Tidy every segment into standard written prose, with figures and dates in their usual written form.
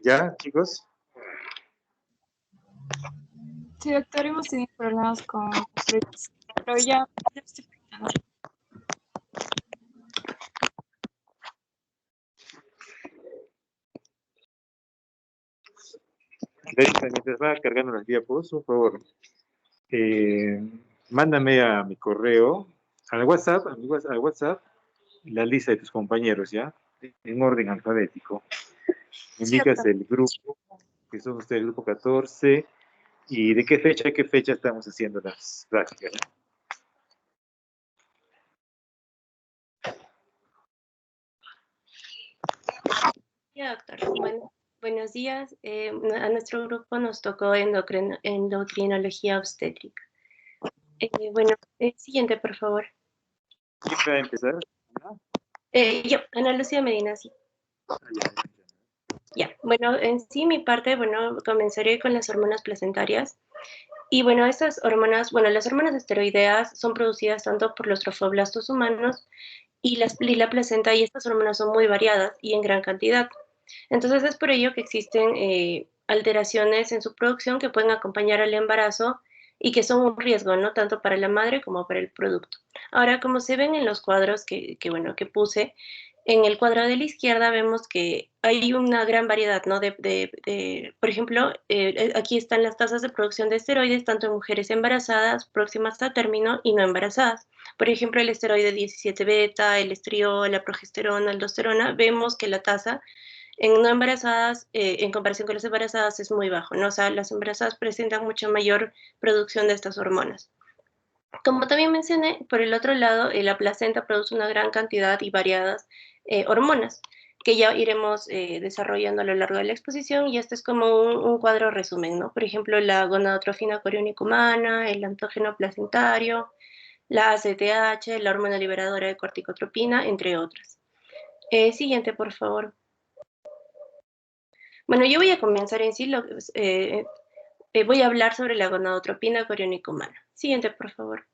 ¿Ya, chicos? Sí, doctor, hemos tenido problemas con los proyectos, pero ya estoy conectando. Mientras va cargando las diapos, por favor, mándame a mi correo, al WhatsApp, al WhatsApp, la lista de tus compañeros, ¿ya? En orden alfabético. Sí, Indicas doctor. el grupo, que son ustedes el grupo 14, y de qué fecha a qué fecha estamos haciendo las prácticas, ¿no? Ya, doctor. Bueno, buenos días. A nuestro grupo nos tocó endocrinología obstétrica. Bueno, siguiente, por favor. ¿Quién va a empezar? Yo, Ana Lucía Medina, sí. Ya, bueno, en sí mi parte, bueno, comenzaré con las hormonas placentarias. Y bueno, estas hormonas, bueno, las hormonas esteroideas son producidas tanto por los trofoblastos humanos y la placenta, y estas hormonas son muy variadas y en gran cantidad. Entonces es por ello que existen alteraciones en su producción que pueden acompañar al embarazo y que son un riesgo, ¿no? Tanto para la madre como para el producto. Ahora, como se ven en los cuadros bueno, que puse, en el cuadrado de la izquierda vemos que hay una gran variedad, ¿no? Por ejemplo, aquí están las tasas de producción de esteroides, tanto en mujeres embarazadas, próximas a término y no embarazadas. Por ejemplo, el esteroide 17 beta, el estriol, la progesterona, la aldosterona, vemos que la tasa en no embarazadas, en comparación con las embarazadas, es muy bajo, ¿no? O sea, las embarazadas presentan mucha mayor producción de estas hormonas. Como también mencioné, por el otro lado, la placenta produce una gran cantidad y variadas hormonas que ya iremos desarrollando a lo largo de la exposición, y este es como un cuadro resumen, ¿no? Por ejemplo, la gonadotrofina coriónica humana, el antógeno placentario, la ACTH, la hormona liberadora de corticotropina, entre otras. Siguiente, por favor. Bueno, yo voy a comenzar en sí, voy a hablar sobre la gonadotropina coriónica humana. Siguiente, por favor.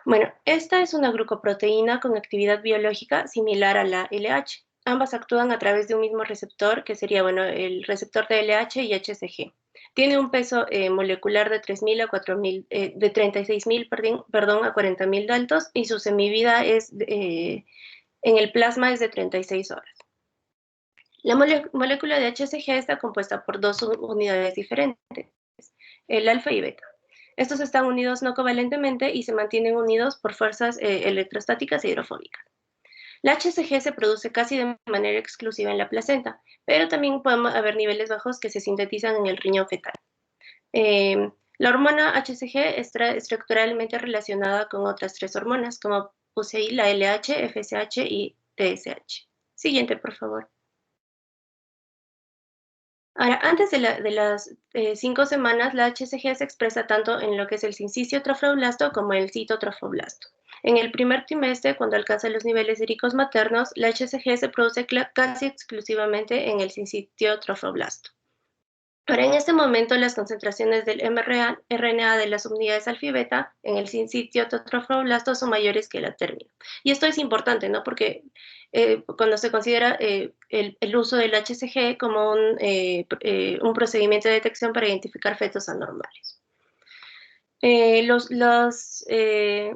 Bueno, esta es una glucoproteína con actividad biológica similar a la LH. Ambas actúan a través de un mismo receptor, que sería, bueno, el receptor de LH y HCG. Tiene un peso molecular de 3.000 a 4.000, de 36.000, perdón, a 40.000 daltos, y su semivida en el plasma es de 36 horas. La molécula de HCG está compuesta por dos unidades diferentes, el alfa y beta. Estos están unidos no covalentemente y se mantienen unidos por fuerzas electrostáticas e hidrofóbicas. La HCG se produce casi de manera exclusiva en la placenta, pero también pueden haber niveles bajos que se sintetizan en el riñón fetal. La hormona HCG está estructuralmente relacionada con otras tres hormonas, como puse ahí, la LH, FSH y TSH. Siguiente, por favor. Ahora, antes de las 5 semanas, la HCG se expresa tanto en lo que es el sincicio trofoblasto como el citotrofoblasto. En el primer trimestre, cuando alcanza los niveles séricos maternos, la HCG se produce casi exclusivamente en el sincicio trofoblasto. Ahora, en este momento, las concentraciones del mRNA de las unidades alfa y beta en el sincicio trofoblasto son mayores que la término. Y esto es importante, ¿no? Porque cuando se considera el uso del HCG como un procedimiento de detección para identificar fetos anormales.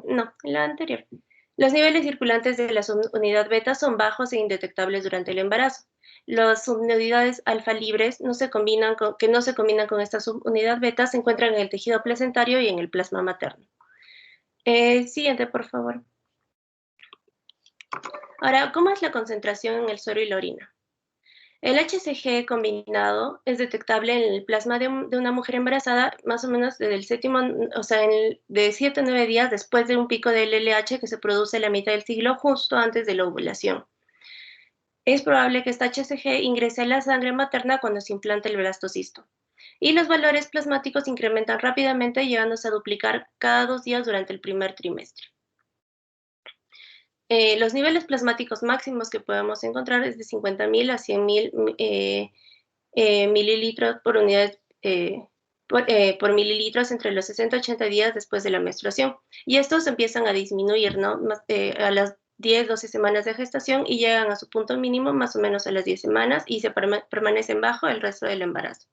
No, la anterior. Los niveles circulantes de la subunidad beta son bajos e indetectables durante el embarazo. Las subunidades alfa libres que no se combinan con esta subunidad beta se encuentran en el tejido placentario y en el plasma materno. Siguiente, por favor. Ahora, ¿cómo es la concentración en el suero y la orina? El HCG combinado es detectable en el plasma de una mujer embarazada más o menos desde el séptimo, o sea, de 7 a 9 días después de un pico del LH que se produce en la mitad del siglo, justo antes de la ovulación. Es probable que esta HCG ingrese a la sangre materna cuando se implanta el blastocisto. Y los valores plasmáticos incrementan rápidamente, llegándose a duplicar cada 2 días durante el primer trimestre. Los niveles plasmáticos máximos que podemos encontrar es de 50.000 a 100.000 mililitros por unidad por mililitros entre los 60 y 80 días después de la menstruación. Y estos empiezan a disminuir, ¿no? 10, 12 semanas de gestación y llegan a su punto mínimo más o menos a las 10 semanas y se permanecen bajo el resto del embarazo.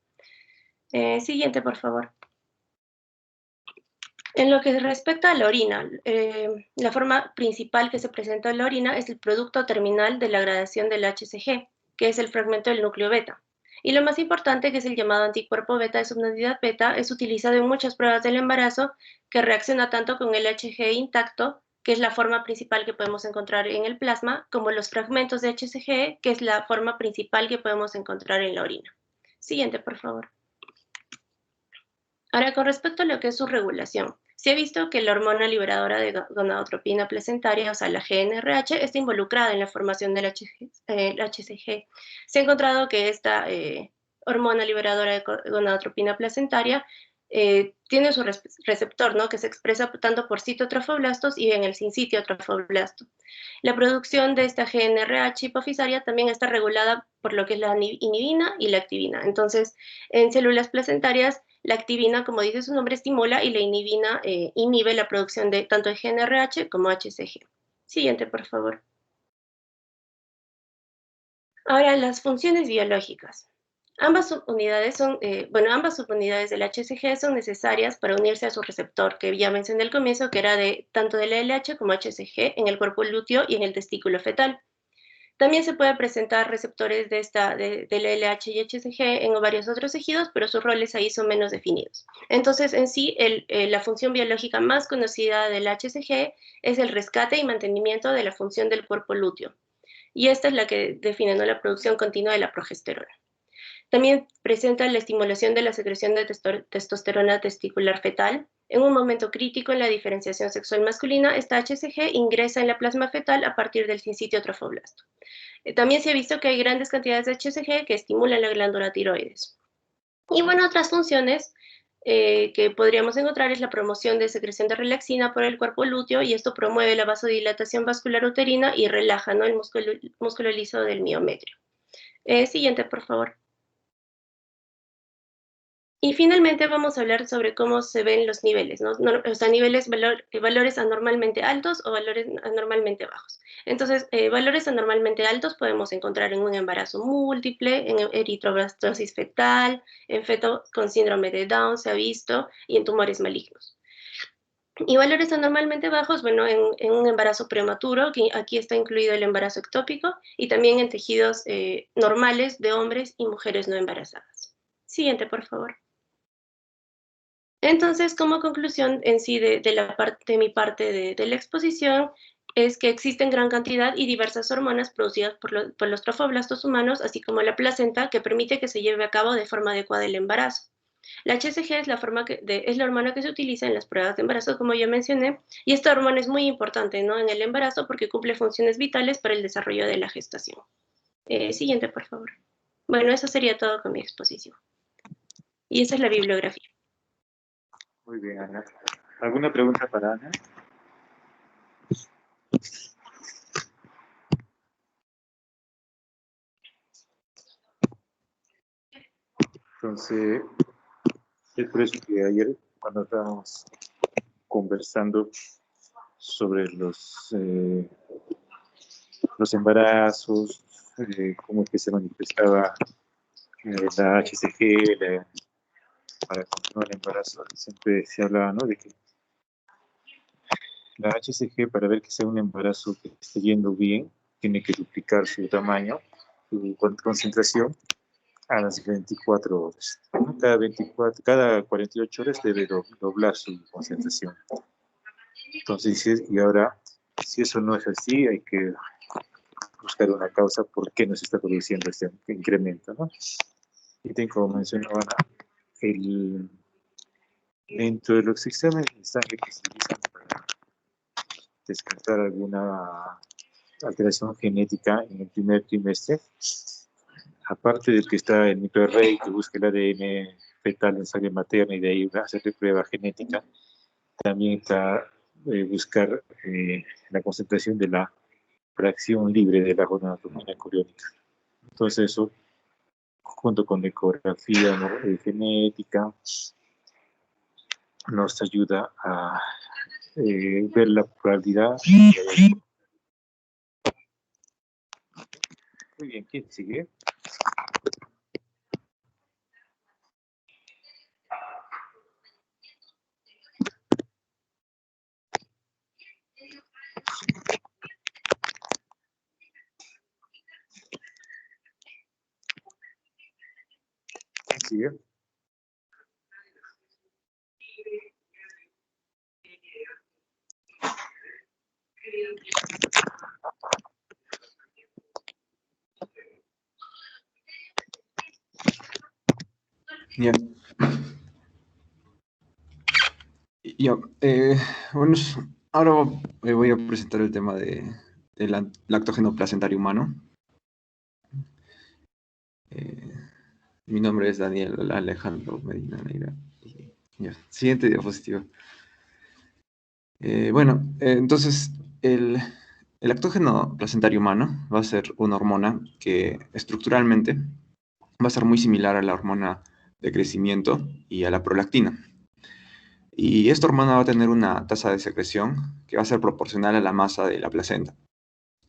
Siguiente, por favor. En lo que respecta a la orina, la forma principal que se presenta en la orina es el producto terminal de la gradación del HCG, que es el fragmento del núcleo beta. Y lo más importante, que es el llamado anticuerpo beta de subunidad beta, es utilizado en muchas pruebas del embarazo, que reacciona tanto con el HCG intacto, que es la forma principal que podemos encontrar en el plasma, como los fragmentos de HCG, que es la forma principal que podemos encontrar en la orina. Siguiente, por favor. Ahora, con respecto a lo que es su regulación, se ha visto que la hormona liberadora de gonadotropina placentaria, o sea, la GnRH, está involucrada en la formación del HCG. Se ha encontrado que esta hormona liberadora de gonadotropina placentaria tiene su receptor, ¿no?, que se expresa tanto por citotrofoblastos y en el sincitio trofoblasto. La producción de esta GnRH hipofisaria también está regulada por lo que es la inhibina y la activina. Entonces, en células placentarias, la activina, como dice su nombre, estimula y la inhibina inhibe la producción de tanto de GnRH como HCG. Siguiente, por favor. Ahora, las funciones biológicas. Ambas subunidades del HCG son necesarias para unirse a su receptor, que ya mencioné al comienzo, que era tanto del LH como HCG en el cuerpo lúteo y en el testículo fetal. También se puede presentar receptores del LH y HCG en varios otros tejidos, pero sus roles ahí son menos definidos. Entonces, en sí, la función biológica más conocida del HCG es el rescate y mantenimiento de la función del cuerpo lúteo. Y esta es la que define, ¿no?, la producción continua de la progesterona. También presenta la estimulación de la secreción de testosterona testicular fetal. En un momento crítico en la diferenciación sexual masculina, esta HCG ingresa en la plasma fetal a partir del sincitio trofoblasto. También se ha visto que hay grandes cantidades de HCG que estimulan la glándula tiroides. Y bueno, otras funciones que podríamos encontrar es la promoción de secreción de relaxina por el cuerpo lúteo, y esto promueve la vasodilatación vascular uterina y relaja, ¿no?, el músculo liso del miometrio. Siguiente, por favor. Y finalmente vamos a hablar sobre cómo se ven los niveles, ¿no? O sea, valores anormalmente altos o valores anormalmente bajos. Entonces, valores anormalmente altos podemos encontrar en un embarazo múltiple, en eritroblastosis fetal, en feto con síndrome de Down se ha visto, y en tumores malignos. Y valores anormalmente bajos, bueno, en un embarazo prematuro, que aquí está incluido el embarazo ectópico, y también en tejidos normales de hombres y mujeres no embarazadas. Siguiente, por favor. Entonces, como conclusión en sí de mi parte de la exposición, es que existen gran cantidad y diversas hormonas producidas por los trofoblastos humanos, así como la placenta, que permite que se lleve a cabo de forma adecuada el embarazo. La HCG es la hormona que se utiliza en las pruebas de embarazo, como ya mencioné, y esta hormona es muy importante, ¿no?, en el embarazo, porque cumple funciones vitales para el desarrollo de la gestación. Siguiente, por favor. Bueno, eso sería todo con mi exposición. Y esa es la bibliografía. Muy bien, Ana. ¿Alguna pregunta para Ana? Entonces, es por eso que ayer, cuando estábamos conversando sobre los embarazos, cómo es que se manifestaba la HCG para continuar el embarazo, siempre se hablaba, ¿no?, de que la HCG, para ver que sea un embarazo que esté yendo bien, tiene que duplicar su tamaño, su concentración, a las 24 horas. Cada 48 horas debe doblar su concentración. Entonces, y ahora, si eso no es así, hay que buscar una causa por qué no se está produciendo este incremento, ¿no? Y como mencionaba Ana, dentro de los exámenes de sangre que se utilizan para descartar alguna alteración genética en el primer trimestre, aparte de que está el microarray que busca el ADN fetal en sangre materna y de ahí hacer prueba genética, también está buscar la concentración de la fracción libre de la gonadotropina coriónica. Entonces eso, junto con ecografía genética, nos ayuda a ver la probabilidad Muy bien, ¿quién sigue? ¿Quién sigue? Ya. Ya, bueno, ahora voy a presentar el tema del lactógeno placentario humano. Mi nombre es Daniel Alejandro Medina Neira. Ya, siguiente diapositiva. Entonces, el lactógeno placentario humano va a ser una hormona que estructuralmente va a ser muy similar a la hormona de crecimiento y a la prolactina. Y esta hormona va a tener una tasa de secreción que va a ser proporcional a la masa de la placenta.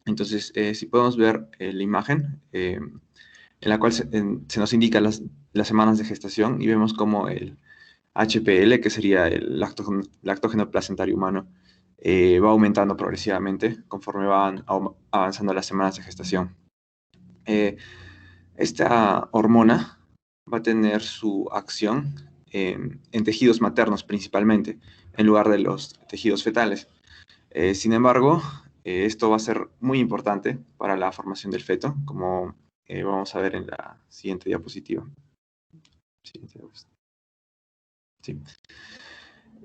Entonces, si podemos ver la imagen en la cual se nos indica las semanas de gestación y vemos como el HPL, que sería el lactógeno placentario humano, va aumentando progresivamente conforme van avanzando las semanas de gestación. Esta hormona va a tener su acción en tejidos maternos principalmente, en lugar de los tejidos fetales. Sin embargo, esto va a ser muy importante para la formación del feto, como vamos a ver en la siguiente diapositiva. Sí.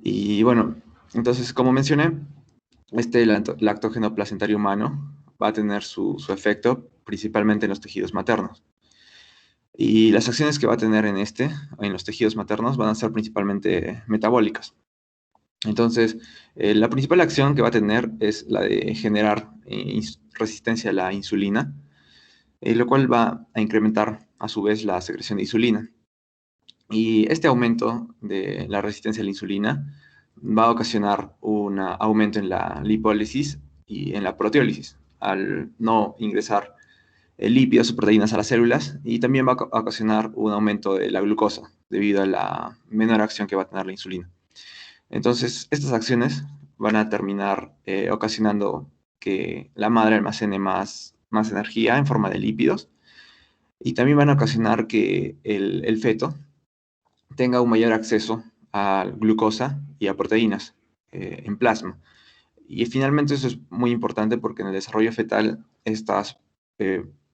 Y bueno, entonces, como mencioné, este lactógeno placentario humano va a tener su efecto principalmente en los tejidos maternos. Y las acciones que va a tener en los tejidos maternos, van a ser principalmente metabólicas. Entonces, la principal acción que va a tener es la de generar resistencia a la insulina, lo cual va a incrementar a su vez la secreción de insulina. Y este aumento de la resistencia a la insulina va a ocasionar un aumento en la lipólisis y en la proteólisis, al no ingresar lípidos o proteínas a las células, y también va a ocasionar un aumento de la glucosa debido a la menor acción que va a tener la insulina. Entonces, estas acciones van a terminar ocasionando que la madre almacene más energía en forma de lípidos, y también van a ocasionar que el feto tenga un mayor acceso a glucosa y a proteínas en plasma. Y finalmente eso es muy importante porque en el desarrollo fetal estas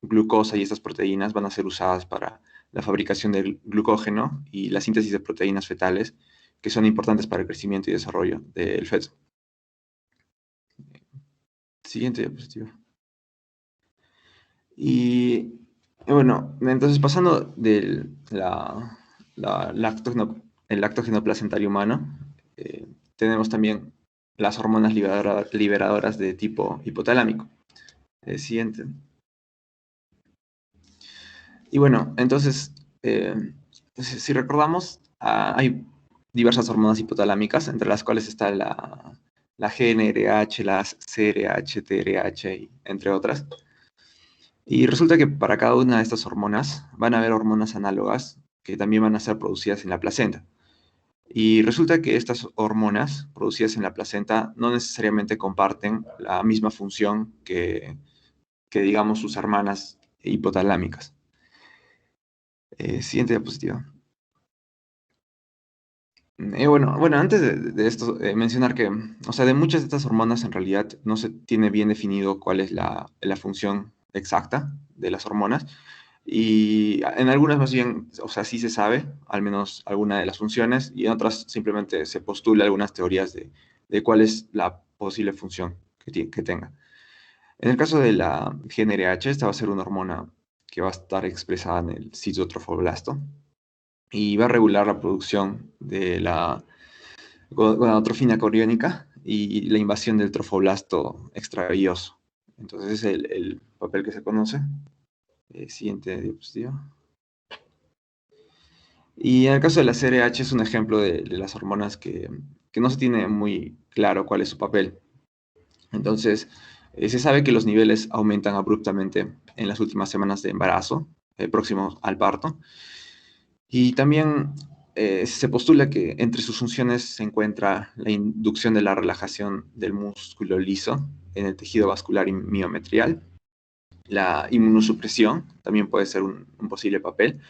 glucosa y estas proteínas van a ser usadas para la fabricación del glucógeno y la síntesis de proteínas fetales, que son importantes para el crecimiento y desarrollo del feto. Siguiente diapositiva. Y bueno, entonces pasando del el lactógeno placentario humano, tenemos también las hormonas liberadoras de tipo hipotalámico. Siguiente. Y bueno, entonces, si recordamos, hay diversas hormonas hipotalámicas, entre las cuales está la GnRH, la CRH, TRH, entre otras. Y resulta que para cada una de estas hormonas van a haber hormonas análogas que también van a ser producidas en la placenta. Y resulta que estas hormonas producidas en la placenta no necesariamente comparten la misma función que digamos, sus hermanas hipotalámicas. Siguiente diapositiva. Bueno, antes de esto, mencionar que, o sea, de muchas de estas hormonas en realidad no se tiene bien definido cuál es la función exacta de las hormonas, y en algunas más bien, o sea, sí se sabe, al menos alguna de las funciones, y en otras simplemente se postula algunas teorías de cuál es la posible función que tenga. En el caso de la GnRH, esta va a ser una hormona que va a estar expresada en el citotrofoblasto y va a regular la producción de la gonadotrofina coriónica y la invasión del trofoblasto extravilloso. Entonces es el papel que se conoce. Siguiente diapositiva. Y en el caso de la CRH es un ejemplo de las hormonas que no se tiene muy claro cuál es su papel. Entonces, Se sabe que los niveles aumentan abruptamente en las últimas semanas de embarazo, próximo al parto. Y también se postula que entre sus funciones se encuentra la inducción de la relajación del músculo liso en el tejido vascular y miometrial. La inmunosupresión también puede ser un posible papel.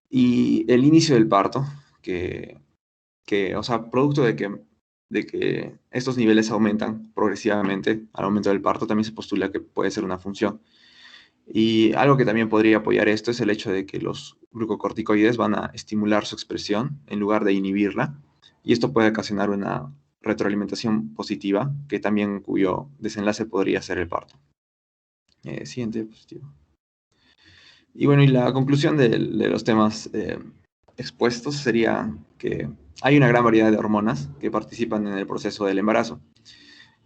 Y el inicio del parto, o sea, producto de que estos niveles aumentan progresivamente al aumento del parto, también se postula que puede ser una función. Y algo que también podría apoyar esto es el hecho de que los glucocorticoides van a estimular su expresión en lugar de inhibirla, y esto puede ocasionar una retroalimentación positiva, que también cuyo desenlace podría ser el parto. Siguiente diapositiva. Y bueno, y la conclusión de los temas expuestos sería que hay una gran variedad de hormonas que participan en el proceso del embarazo.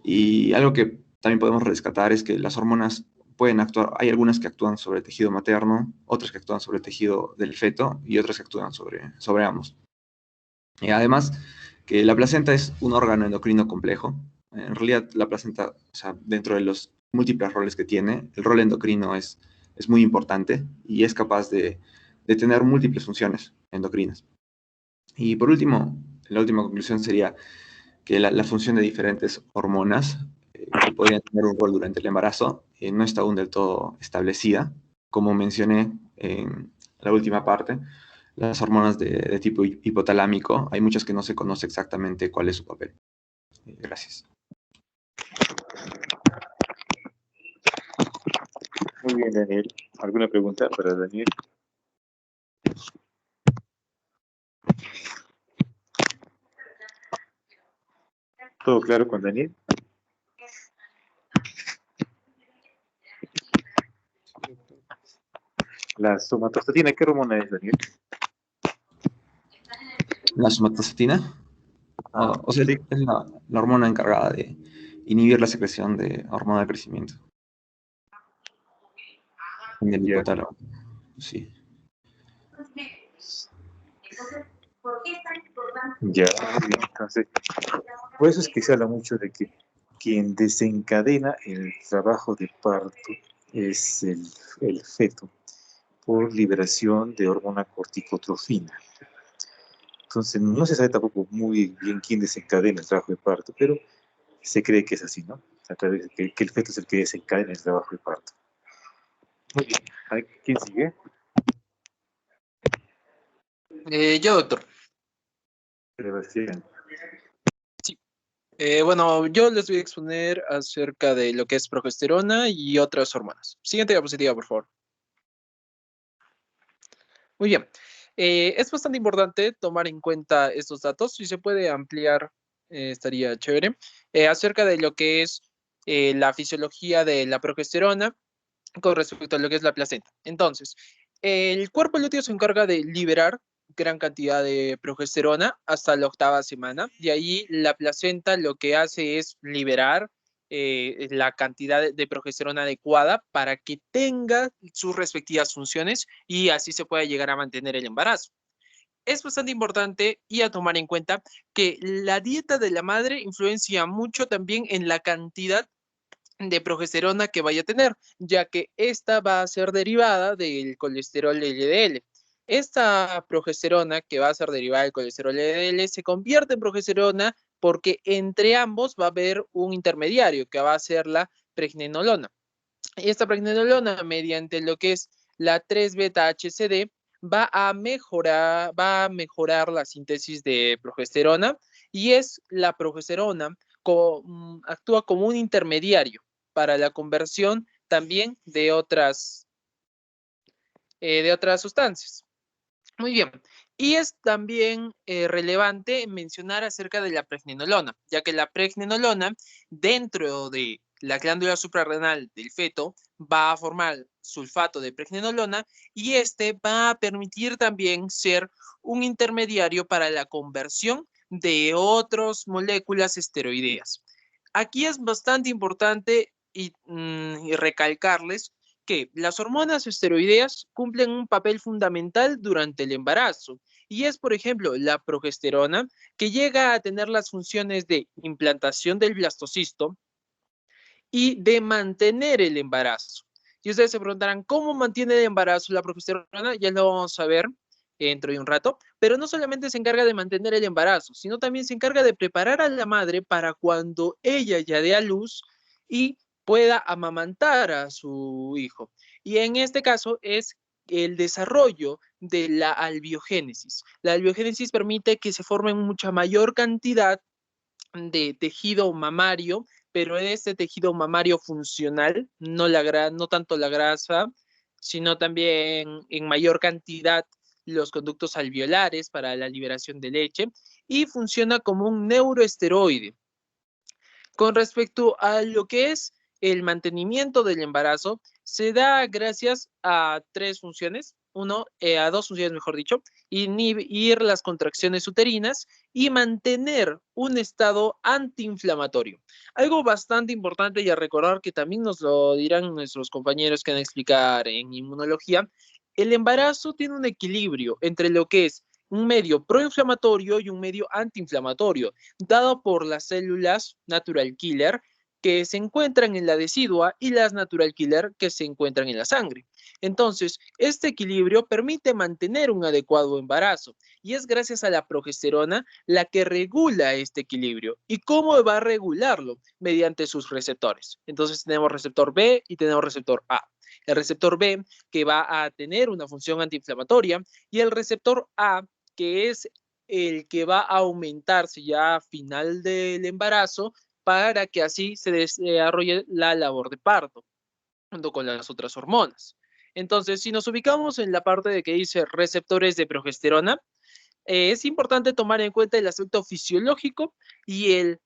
Y algo que también podemos rescatar es que las hormonas pueden actuar, hay algunas que actúan sobre el tejido materno, otras que actúan sobre el tejido del feto y otras que actúan sobre ambos. Y además, que la placenta es un órgano endocrino complejo. En realidad, la placenta, o sea, dentro de los múltiples roles que tiene, el rol endocrino es muy importante y es capaz de tener múltiples funciones endocrinas. Y por último, la última conclusión sería que la función de diferentes hormonas que podrían tener un rol durante el embarazo no está aún del todo establecida. Como mencioné en la última parte, las hormonas de tipo hipotalámico, hay muchas que no se conoce exactamente cuál es su papel. Gracias. Muy bien, Daniel. ¿Alguna pregunta para Daniel? ¿Todo claro con Daniel? La somatostatina, ¿qué hormona es, Daniel? La somatostatina, o sea, sí. es la hormona encargada de inhibir la secreción de hormona de crecimiento en el hipotálamo. Sí. Ya, muy bien. Entonces, por eso es que se habla mucho de que quien desencadena el trabajo de parto es el feto, por liberación de hormona corticotrofina. Entonces, no se sabe tampoco muy bien quién desencadena el trabajo de parto, pero se cree que es así, ¿no? A través de que el feto es el que desencadena el trabajo de parto. Muy bien. ¿Quién sigue? Yo, doctor. Sebastián. Sí. Bueno, yo les voy a exponer acerca de lo que es progesterona y otras hormonas. Siguiente diapositiva, por favor. Muy bien. Es bastante importante tomar en cuenta estos datos. Si se puede ampliar, estaría chévere. Acerca de lo que es la fisiología de la progesterona con respecto a lo que es la placenta. Entonces, el cuerpo lúteo se encarga de liberar gran cantidad de progesterona hasta la 8ª semana. De ahí la placenta lo que hace es liberar la cantidad de progesterona adecuada para que tenga sus respectivas funciones y así se pueda llegar a mantener el embarazo. Es bastante importante y a tomar en cuenta que la dieta de la madre influencia mucho también en la cantidad de progesterona que vaya a tener, ya que esta va a ser derivada del colesterol LDL. Esta progesterona que va a ser derivada del colesterol LDL se convierte en progesterona porque entre ambos va a haber un intermediario que va a ser la pregnenolona. Y esta pregnenolona, mediante lo que es la 3-beta-HCD, va a mejorar la síntesis de progesterona y es la progesterona actúa como un intermediario para la conversión también de otras sustancias. Muy bien. Y es también relevante mencionar acerca de la pregnenolona, ya que la pregnenolona dentro de la glándula suprarrenal del feto va a formar sulfato de pregnenolona y este va a permitir también ser un intermediario para la conversión de otras moléculas esteroideas. Aquí es bastante importante y recalcarles que las hormonas esteroideas cumplen un papel fundamental durante el embarazo y es, por ejemplo, la progesterona que llega a tener las funciones de implantación del blastocisto y de mantener el embarazo. Y ustedes se preguntarán, ¿cómo mantiene el embarazo la progesterona? Ya lo vamos a ver dentro de un rato, pero no solamente se encarga de mantener el embarazo, sino también se encarga de preparar a la madre para cuando ella ya dé a luz y pueda amamantar a su hijo. Y en este caso es el desarrollo de la albiogénesis. La albiogénesis permite que se forme mucha mayor cantidad de tejido mamario, pero este tejido mamario funcional, no tanto la grasa, sino también en mayor cantidad los conductos alveolares para la liberación de leche y funciona como un neuroesteroide. Con respecto a lo que es el mantenimiento del embarazo, se da gracias a tres funciones, a dos funciones, mejor dicho, inhibir las contracciones uterinas y mantener un estado antiinflamatorio. Algo bastante importante y a recordar que también nos lo dirán nuestros compañeros que van a explicar en inmunología, el embarazo tiene un equilibrio entre lo que es un medio proinflamatorio y un medio antiinflamatorio, dado por las células natural killer que se encuentran en la decidua y las natural killer que se encuentran en la sangre. Entonces, este equilibrio permite mantener un adecuado embarazo y es gracias a la progesterona la que regula este equilibrio. ¿Y cómo va a regularlo? Mediante sus receptores. Entonces, tenemos receptor B y tenemos receptor A. El receptor B que va a tener una función antiinflamatoria y el receptor A que es el que va a aumentarse ya a final del embarazo para que así se desarrolle la labor de parto, junto con las otras hormonas. Entonces, si nos ubicamos en la parte de que dice receptores de progesterona, es importante tomar en cuenta el aspecto fisiológico y el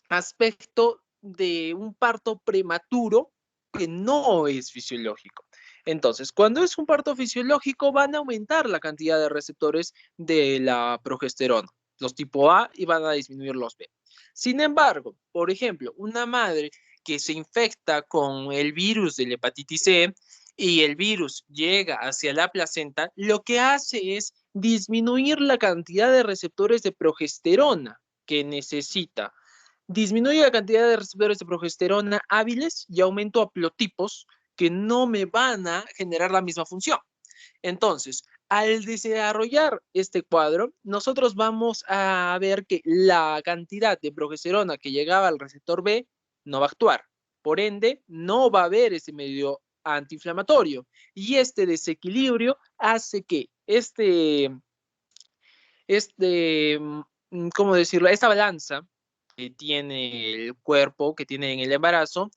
aspecto de un parto prematuro que no es fisiológico. Entonces, cuando es un parto fisiológico, van a aumentar la cantidad de receptores de la progesterona, los tipo A, y van a disminuir los B. Sin embargo, por ejemplo, una madre que se infecta con el virus de la hepatitis C y el virus llega hacia la placenta, lo que hace es disminuir la cantidad de receptores de progesterona que necesita. Disminuye la cantidad de receptores de progesterona hábiles y aumento haplotipos que no me van a generar la misma función. Entonces, al desarrollar este cuadro, nosotros vamos a ver que la cantidad de progesterona que llegaba al receptor B no va a actuar. Por ende, no va a haber ese medio antiinflamatorio. Y este desequilibrio hace que ¿cómo decirlo? Esta balanza que tiene el cuerpo, que tiene en el embarazo,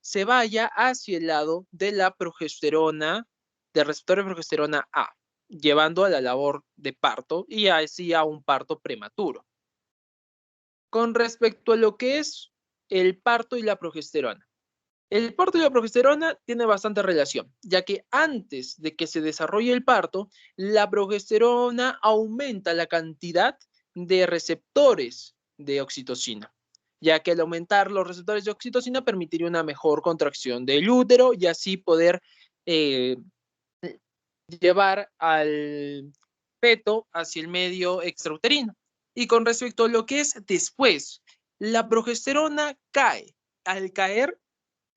se vaya hacia el lado de la progesterona, del receptor de progesterona A, llevando a la labor de parto y así a un parto prematuro. Con respecto a lo que es el parto y la progesterona. El parto y la progesterona tiene bastante relación, ya que antes de que se desarrolle el parto, la progesterona aumenta la cantidad de receptores de oxitocina, ya que al aumentar los receptores de oxitocina permitiría una mejor contracción del útero y así poder llevar al feto hacia el medio extrauterino. Y con respecto a lo que es después, la progesterona cae. Al caer,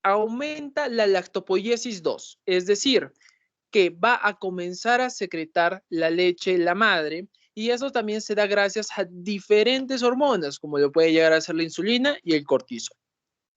aumenta la lactopoiesis 2, es decir, que va a comenzar a secretar la leche la madre y eso también se da gracias a diferentes hormonas, como lo puede llegar a ser la insulina y el cortisol.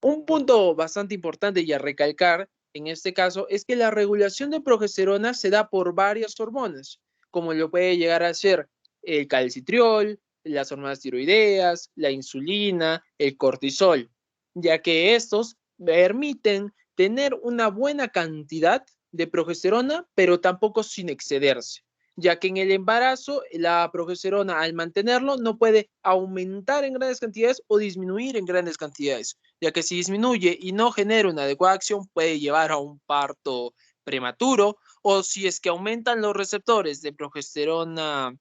Un punto bastante importante y a recalcar en este caso es que la regulación de progesterona se da por varias hormonas, como lo puede llegar a ser el calcitriol, las hormonas tiroideas, la insulina, el cortisol, ya que estos permiten tener una buena cantidad de progesterona, pero tampoco sin excederse, ya que en el embarazo la progesterona al mantenerlo no puede aumentar en grandes cantidades o disminuir en grandes cantidades, ya que si disminuye y no genera una adecuada acción puede llevar a un parto prematuro o si es que aumentan los receptores de progesterona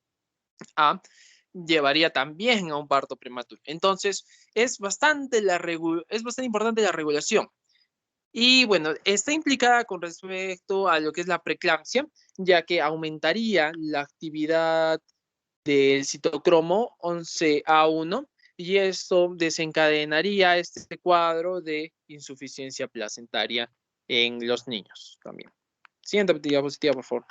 A, llevaría también a un parto prematuro. Entonces, es bastante importante la regulación. Y bueno, está implicada con respecto a lo que es la preeclampsia, ya que aumentaría la actividad del citocromo 11A1 y esto desencadenaría este cuadro de insuficiencia placentaria en los niños también. Siguiente diapositiva, por favor.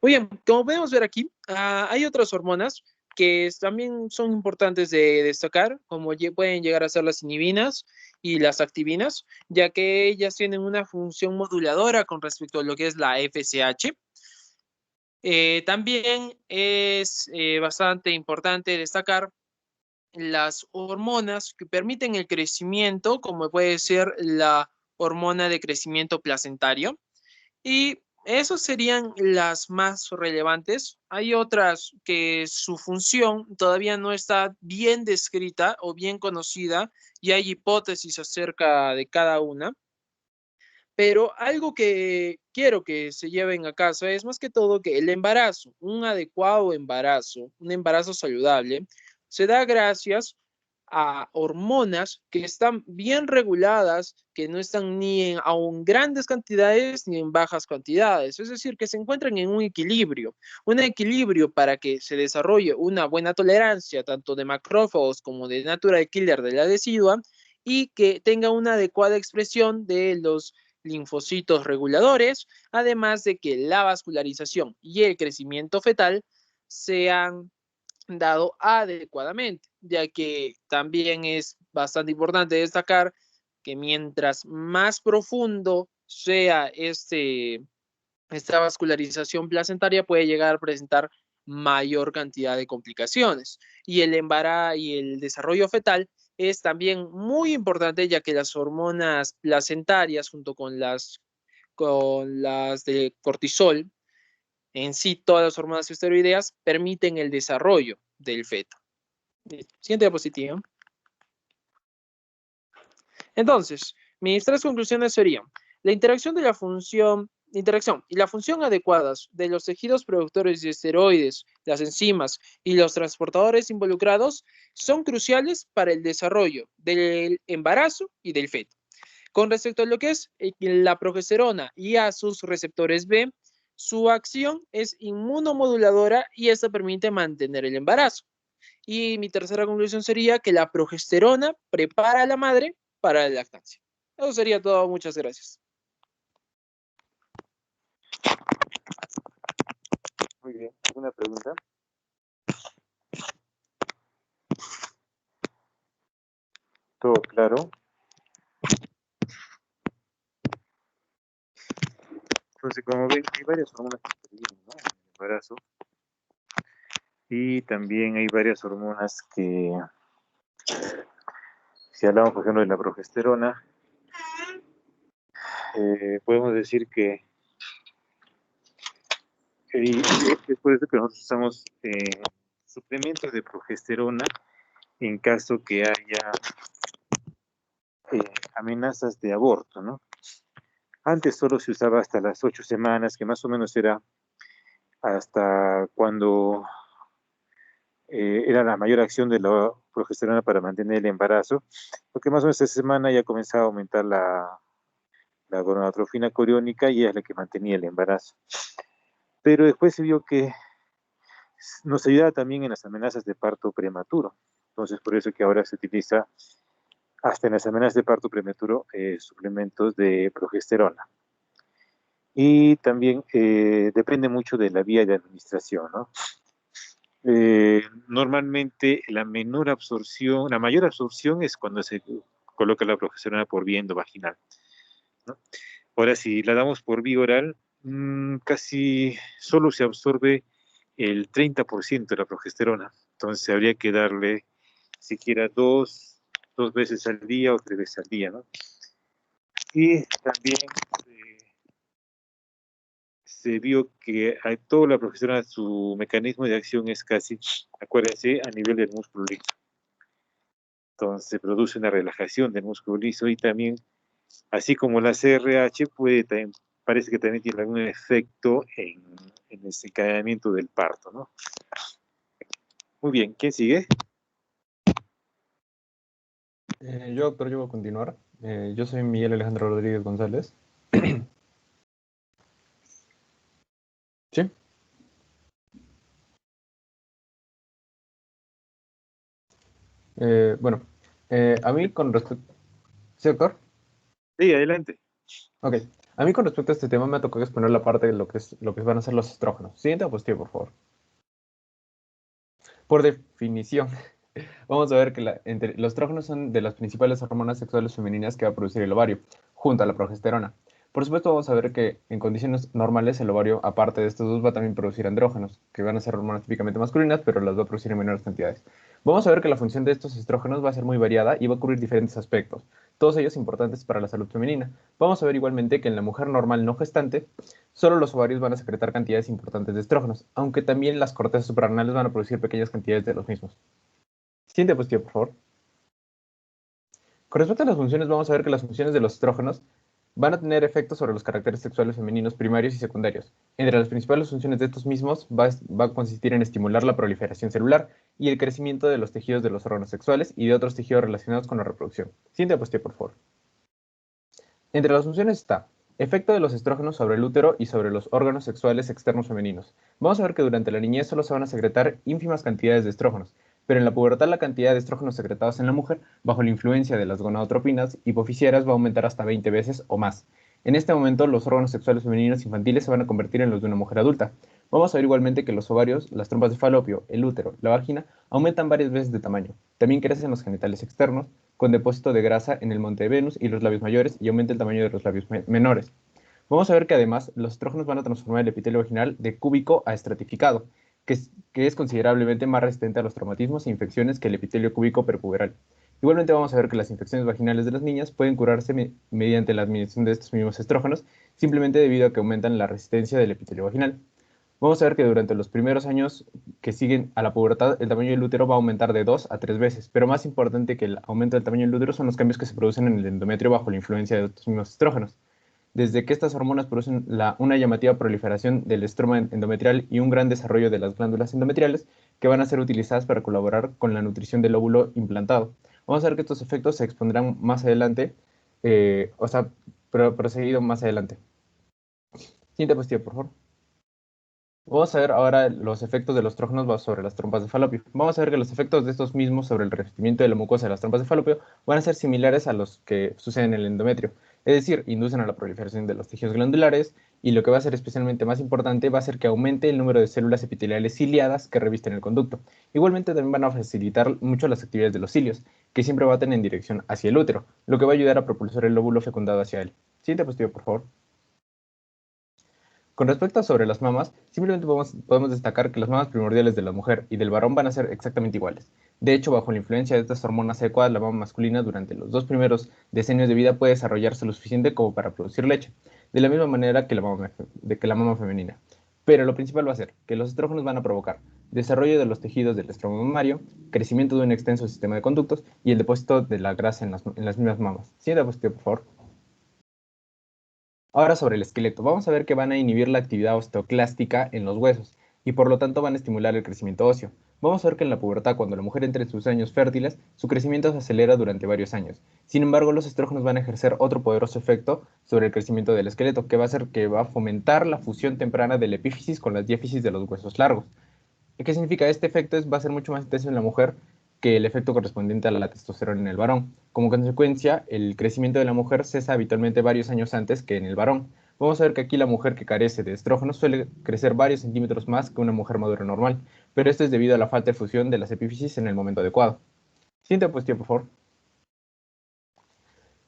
Muy bien, como podemos ver aquí, hay otras hormonas que también son importantes de destacar, como pueden llegar a ser las inhibinas y las activinas, ya que ellas tienen una función moduladora con respecto a lo que es la FSH. También es bastante importante destacar las hormonas que permiten el crecimiento, como puede ser la hormona de crecimiento placentario. Y esas serían las más relevantes. Hay otras que su función todavía no está bien descrita o bien conocida y hay hipótesis acerca de cada una. Pero algo que quiero que se lleven a casa es más que todo que el embarazo, un adecuado embarazo, un embarazo saludable, se da gracias a hormonas que están bien reguladas, que no están ni en aún grandes cantidades ni en bajas cantidades. Es decir, que se encuentran en un equilibrio para que se desarrolle una buena tolerancia tanto de macrófagos como de natural killer de la decidua y que tenga una adecuada expresión de los linfocitos reguladores, además de que la vascularización y el crecimiento fetal sean dado adecuadamente, ya que también es bastante importante destacar que mientras más profundo sea esta vascularización placentaria puede llegar a presentar mayor cantidad de complicaciones. Y el embarazo y el desarrollo fetal es también muy importante, ya que las hormonas placentarias junto con las de cortisol, en sí todas las hormonas esteroideas, permiten el desarrollo del feto. Siguiente diapositiva. Entonces, mis tres conclusiones serían: la interacción y la función adecuadas de los tejidos productores de esteroides, las enzimas y los transportadores involucrados son cruciales para el desarrollo del embarazo y del feto. Con respecto a lo que es la progesterona y a sus receptores B, su acción es inmunomoduladora y esto permite mantener el embarazo. Y mi tercera conclusión sería que la progesterona prepara a la madre para la lactancia. Eso sería todo. Muchas gracias. Muy bien. ¿Alguna pregunta? ¿Todo claro? Entonces, como ven, hay varias hormonas que intervienen, ¿no?, en el embarazo. Y también hay varias hormonas que, si hablamos, por ejemplo, de la progesterona, podemos decir que es por eso que nosotros usamos suplementos de progesterona en caso que haya amenazas de aborto, ¿no? Antes solo se usaba hasta las 8 semanas, que más o menos era hasta cuando era la mayor acción de la progesterona para mantener el embarazo, porque más o menos esa semana ya comenzaba a aumentar la gonadotrofina coriónica y es la que mantenía el embarazo. Pero después se vio que nos ayudaba también en las amenazas de parto prematuro. Entonces, por eso que ahora se utiliza hasta en las amenazas de parto prematuro suplementos de progesterona. Y también depende mucho de la vía de administración, ¿no? Normalmente la mayor absorción es cuando se coloca la progesterona por vía endovaginal, ¿no? Ahora, si la damos por vía oral, casi solo se absorbe el 30% de la progesterona. Entonces habría que darle siquiera dos veces al día o 3 veces al día, ¿no? Y también se vio que a toda la progesterona, su mecanismo de acción es casi, acuérdense, a nivel del músculo liso. Entonces se produce una relajación del músculo liso y también, así como la CRH, parece que también tiene algún efecto en el desencadenamiento del parto, ¿no? Muy bien, ¿quién sigue? Yo, doctor, yo voy a continuar. Yo soy Miguel Alejandro Rodríguez González. ¿Sí? Bueno, a mí con respecto... ¿Sí, doctor? Sí, adelante. Ok. A mí con respecto a este tema me ha tocado exponer la parte de lo que van a ser los estrógenos. Siguiente diapositiva, por favor. Por definición, vamos a ver que los estrógenos son de las principales hormonas sexuales femeninas que va a producir el ovario, junto a la progesterona. Por supuesto, vamos a ver que en condiciones normales el ovario, aparte de estos dos, va a también producir andrógenos, que van a ser hormonas típicamente masculinas, pero las va a producir en menores cantidades. Vamos a ver que la función de estos estrógenos va a ser muy variada y va a cubrir diferentes aspectos, todos ellos importantes para la salud femenina. Vamos a ver igualmente que en la mujer normal no gestante, solo los ovarios van a secretar cantidades importantes de estrógenos, aunque también las cortezas suprarrenales van a producir pequeñas cantidades de los mismos. Siguiente diapositiva, por favor. Con respecto a las funciones, vamos a ver que las funciones de los estrógenos van a tener efectos sobre los caracteres sexuales femeninos primarios y secundarios. Entre las principales funciones de estos mismos va a consistir en estimular la proliferación celular y el crecimiento de los tejidos de los órganos sexuales y de otros tejidos relacionados con la reproducción. Siguiente diapositiva, por favor. Entre las funciones está efecto de los estrógenos sobre el útero y sobre los órganos sexuales externos femeninos. Vamos a ver que durante la niñez solo se van a secretar ínfimas cantidades de estrógenos, pero en la pubertad la cantidad de estrógenos secretados en la mujer, bajo la influencia de las gonadotropinas hipofisieras, va a aumentar hasta 20 veces o más. En este momento, los órganos sexuales femeninos infantiles se van a convertir en los de una mujer adulta. Vamos a ver igualmente que los ovarios, las trompas de falopio, el útero, la vagina, aumentan varias veces de tamaño. También crecen los genitales externos, con depósito de grasa en el monte de Venus y los labios mayores, y aumenta el tamaño de los labios menores. Vamos a ver que además los estrógenos van a transformar el epitelio vaginal de cúbico a estratificado, que es considerablemente más resistente a los traumatismos e infecciones que el epitelio cúbico prepuberal. Igualmente vamos a ver que las infecciones vaginales de las niñas pueden curarse mediante la administración de estos mismos estrógenos, simplemente debido a que aumentan la resistencia del epitelio vaginal. Vamos a ver que durante los primeros años que siguen a la pubertad, el tamaño del útero va a aumentar de 2 a 3 veces, pero más importante que el aumento del tamaño del útero son los cambios que se producen en el endometrio bajo la influencia de estos mismos estrógenos. Desde que estas hormonas producen una llamativa proliferación del estroma endometrial y un gran desarrollo de las glándulas endometriales que van a ser utilizadas para colaborar con la nutrición del óvulo implantado. Vamos a ver que estos efectos se expondrán más adelante, proseguido más adelante. Siguiente diapositiva, por favor. Vamos a ver ahora los efectos de los estrógenos sobre las trompas de falopio. Vamos a ver que los efectos de estos mismos sobre el revestimiento de la mucosa de las trompas de falopio van a ser similares a los que suceden en el endometrio. Es decir, inducen a la proliferación de los tejidos glandulares y lo que va a ser especialmente más importante va a ser que aumente el número de células epiteliales ciliadas que revisten el conducto. Igualmente también van a facilitar mucho las actividades de los cilios, que siempre baten en dirección hacia el útero, lo que va a ayudar a propulsar el óvulo fecundado hacia él. Siguiente diapositiva, por favor. Con respecto a sobre las mamas, simplemente podemos destacar que las mamas primordiales de la mujer y del varón van a ser exactamente iguales. De hecho, bajo la influencia de estas hormonas adecuadas, la mama masculina durante los 2 primeros decenios de vida puede desarrollarse lo suficiente como para producir leche, de la misma manera que la mama femenina. Pero lo principal va a ser que los estrógenos van a provocar desarrollo de los tejidos del estroma mamario, crecimiento de un extenso sistema de conductos y el depósito de la grasa en las mismas mamas. Siguiente diapositiva, por favor. Ahora sobre el esqueleto, vamos a ver que van a inhibir la actividad osteoclástica en los huesos y por lo tanto van a estimular el crecimiento óseo. Vamos a ver que en la pubertad, cuando la mujer entre en sus años fértiles, su crecimiento se acelera durante varios años. Sin embargo, los estrógenos van a ejercer otro poderoso efecto sobre el crecimiento del esqueleto, que va a hacer que va a fomentar la fusión temprana del epífisis con las diáfisis de los huesos largos. ¿Qué significa? Este efecto va a ser mucho más intenso en la mujer que el efecto correspondiente a la testosterona en el varón. Como consecuencia, el crecimiento de la mujer cesa habitualmente varios años antes que en el varón. Vamos a ver que aquí la mujer que carece de estrógenos suele crecer varios centímetros más que una mujer madura normal, pero esto es debido a la falta de fusión de las epífisis en el momento adecuado. Siguiente diapositiva, por favor.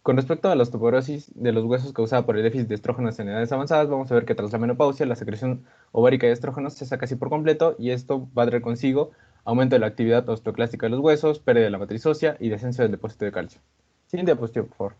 Con respecto a la osteoporosis de los huesos causada por el déficit de estrógenos en edades avanzadas, vamos a ver que tras la menopausia la secreción ovárica de estrógenos cesa casi por completo y esto va a traer consigo aumento de la actividad osteoclástica de los huesos, pérdida de la matriz ósea y descenso del depósito de calcio. Siguiente diapositiva, por favor.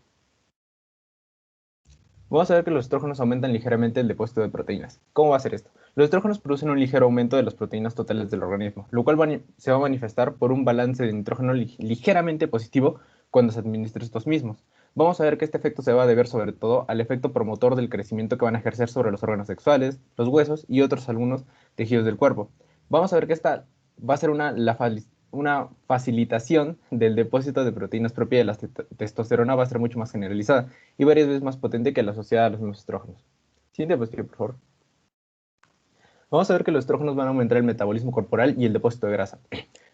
Vamos a ver que los estrógenos aumentan ligeramente el depósito de proteínas. ¿Cómo va a ser esto? Los estrógenos producen un ligero aumento de las proteínas totales del organismo, lo cual se va a manifestar por un balance de nitrógeno ligeramente positivo cuando se administra estos mismos. Vamos a ver que este efecto se va a deber sobre todo al efecto promotor del crecimiento que van a ejercer sobre los órganos sexuales, los huesos y otros algunos tejidos del cuerpo. Vamos a ver que esta va a ser una facilitación del depósito de proteínas propia de la testosterona, va a ser mucho más generalizada y varias veces más potente que la asociada a los mismos estrógenos. Siguiente diapositiva, por favor. Vamos a ver que los estrógenos van a aumentar el metabolismo corporal y el depósito de grasa.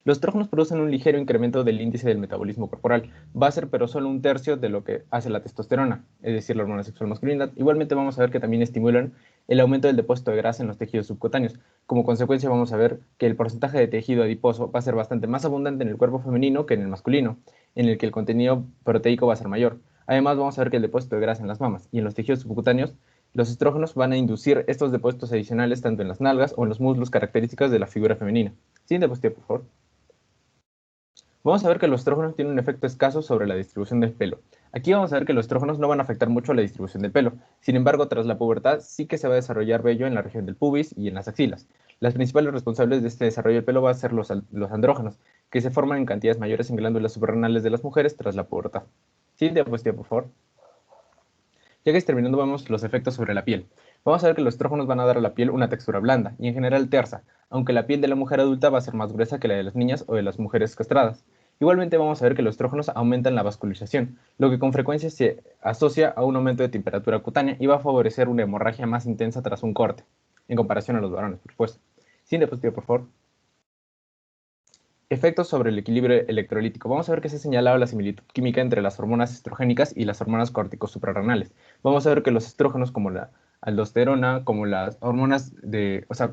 Los estrógenos producen un ligero incremento del índice del metabolismo corporal. Va a ser pero solo un tercio de lo que hace la testosterona, es decir, la hormona sexual masculina. Igualmente vamos a ver que también estimulan el aumento del depósito de grasa en los tejidos subcutáneos. Como consecuencia vamos a ver que el porcentaje de tejido adiposo va a ser bastante más abundante en el cuerpo femenino que en el masculino, en el que el contenido proteico va a ser mayor. Además vamos a ver que el depósito de grasa en las mamas y en los tejidos subcutáneos, los estrógenos van a inducir estos depósitos adicionales tanto en las nalgas o en los muslos características de la figura femenina. Siguiente diapositiva, por favor. Vamos a ver que los estrógenos tienen un efecto escaso sobre la distribución del pelo. Aquí vamos a ver que los estrógenos no van a afectar mucho a la distribución del pelo. Sin embargo, tras la pubertad sí que se va a desarrollar vello en la región del pubis y en las axilas. Las principales responsables de este desarrollo del pelo van a ser los andrógenos, que se forman en cantidades mayores en glándulas suprarrenales de las mujeres tras la pubertad. Siguiente diapositiva, por favor. Ya que terminando vemos los efectos sobre la piel. Vamos a ver que los estrógenos van a dar a la piel una textura blanda y en general tersa, aunque la piel de la mujer adulta va a ser más gruesa que la de las niñas o de las mujeres castradas. Igualmente vamos a ver que los estrógenos aumentan la vascularización, lo que con frecuencia se asocia a un aumento de temperatura cutánea y va a favorecer una hemorragia más intensa tras un corte, en comparación a los varones, por supuesto. Siguiente diapositiva, por favor. Efectos sobre el equilibrio electrolítico. Vamos a ver que se ha señalado la similitud química entre las hormonas estrogénicas y las hormonas corticosuprarrenales. Vamos a ver que los estrógenos como la aldosterona, como las hormonas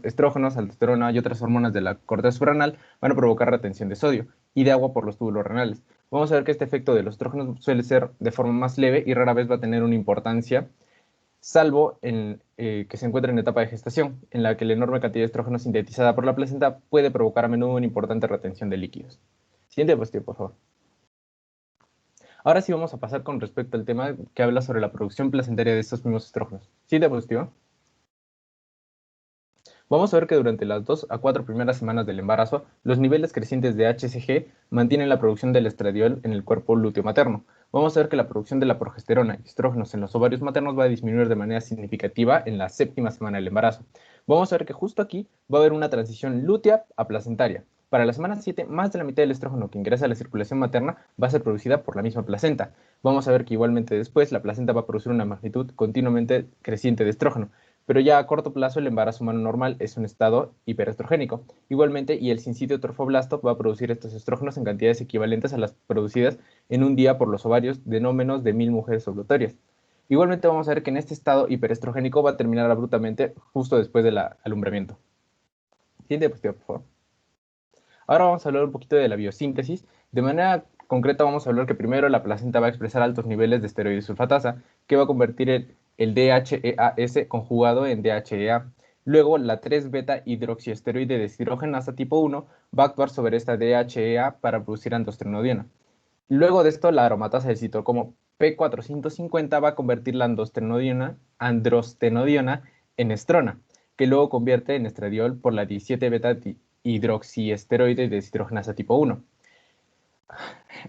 estrógenos, aldosterona y otras hormonas de la corteza suprarrenal van a provocar retención de sodio y de agua por los túbulos renales. Vamos a ver que este efecto de los estrógenos suele ser de forma más leve y rara vez va a tener una importancia, salvo en, que se encuentra en etapa de gestación, en la que la enorme cantidad de estrógeno sintetizada por la placenta puede provocar a menudo una importante retención de líquidos. Siguiente diapositiva, por favor. Ahora sí vamos a pasar con respecto al tema que habla sobre la producción placentaria de estos mismos estrógenos. Siguiente diapositiva. Vamos a ver que durante las 2 a 4 primeras semanas del embarazo, los niveles crecientes de HCG mantienen la producción del estradiol en el cuerpo lúteo materno. Vamos a ver que la producción de la progesterona y estrógenos en los ovarios maternos va a disminuir de manera significativa en la 7ª semana del embarazo. Vamos a ver que justo aquí va a haber una transición lútea a placentaria. Para la semana 7, más de la mitad del estrógeno que ingresa a la circulación materna va a ser producida por la misma placenta. Vamos a ver que igualmente después la placenta va a producir una magnitud continuamente creciente de estrógeno. Pero ya a corto plazo el embarazo humano normal es un estado hiperestrogénico. Igualmente, y el sincitio trofoblasto va a producir estos estrógenos en cantidades equivalentes a las producidas en un día por los ovarios de no menos de 1000 mujeres ovulatorias. Igualmente vamos a ver que en este estado hiperestrogénico va a terminar abruptamente justo después del alumbramiento. Siguiente diapositiva, por favor. Ahora vamos a hablar un poquito de la biosíntesis. De manera concreta vamos a hablar que primero la placenta va a expresar altos niveles de esteroide sulfatasa, que va a convertir el DHEAS conjugado en DHEA. Luego, la 3-beta hidroxiesteroide deshidrogenasa tipo 1 va a actuar sobre esta DHEA para producir androstenediona. Luego de esto, la aromatasa del citocromo P450 va a convertir la androstenediona en estrona, que luego convierte en estradiol por la 17-beta hidroxiesteroide deshidrogenasa tipo 1.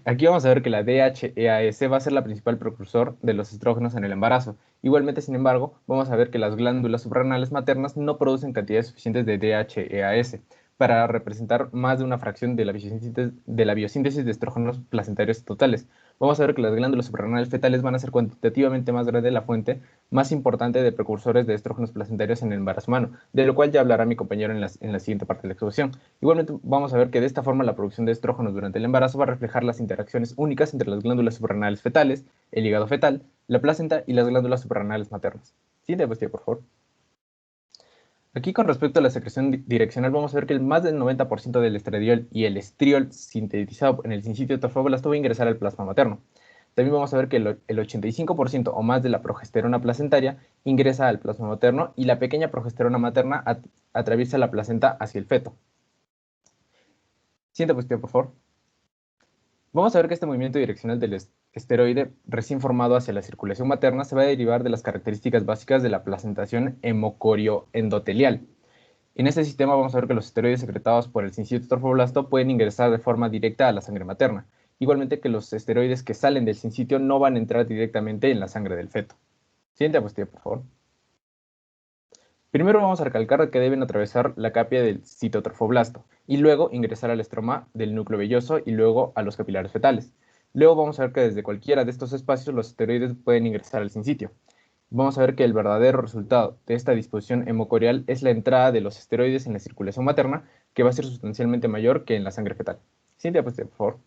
Aquí vamos a ver que la DHEAS va a ser la principal precursor de los estrógenos en el embarazo. Igualmente, sin embargo, vamos a ver que las glándulas suprarrenales maternas no producen cantidades suficientes de DHEAS para representar más de una fracción de la biosíntesis de estrógenos placentarios totales. Vamos a ver que las glándulas suprarrenales fetales van a ser cuantitativamente más grande la fuente más importante de precursores de estrógenos placentarios en el embarazo humano, de lo cual ya hablará mi compañero en la siguiente parte de la exposición. Igualmente vamos a ver que de esta forma la producción de estrógenos durante el embarazo va a reflejar las interacciones únicas entre las glándulas suprarrenales fetales, el hígado fetal, la placenta y las glándulas suprarrenales maternas. Siguiente diapositiva, por favor. Aquí con respecto a la secreción direccional vamos a ver que más del 90% del estradiol y el estriol sintetizado en el sincitio trofoblasto va a ingresar al plasma materno. También vamos a ver que el 85% o más de la progesterona placentaria ingresa al plasma materno y la pequeña progesterona materna atraviesa la placenta hacia el feto. Siguiente diapositiva, por favor. Vamos a ver que este movimiento direccional del esteroide recién formado hacia la circulación materna se va a derivar de las características básicas de la placentación hemocorioendotelial. En este sistema vamos a ver que los esteroides secretados por el sincitio trofoblasto pueden ingresar de forma directa a la sangre materna. Igualmente que los esteroides que salen del sincitio no van a entrar directamente en la sangre del feto. Siguiente diapositiva, por favor. Primero vamos a recalcar que deben atravesar la capilla del citotrofoblasto y luego ingresar al estroma del núcleo velloso y luego a los capilares fetales. Luego vamos a ver que desde cualquiera de estos espacios los esteroides pueden ingresar al sincitio. Vamos a ver que el verdadero resultado de esta disposición hemocorial es la entrada de los esteroides en la circulación materna, que va a ser sustancialmente mayor que en la sangre fetal. Siguiente diapositiva, por favor.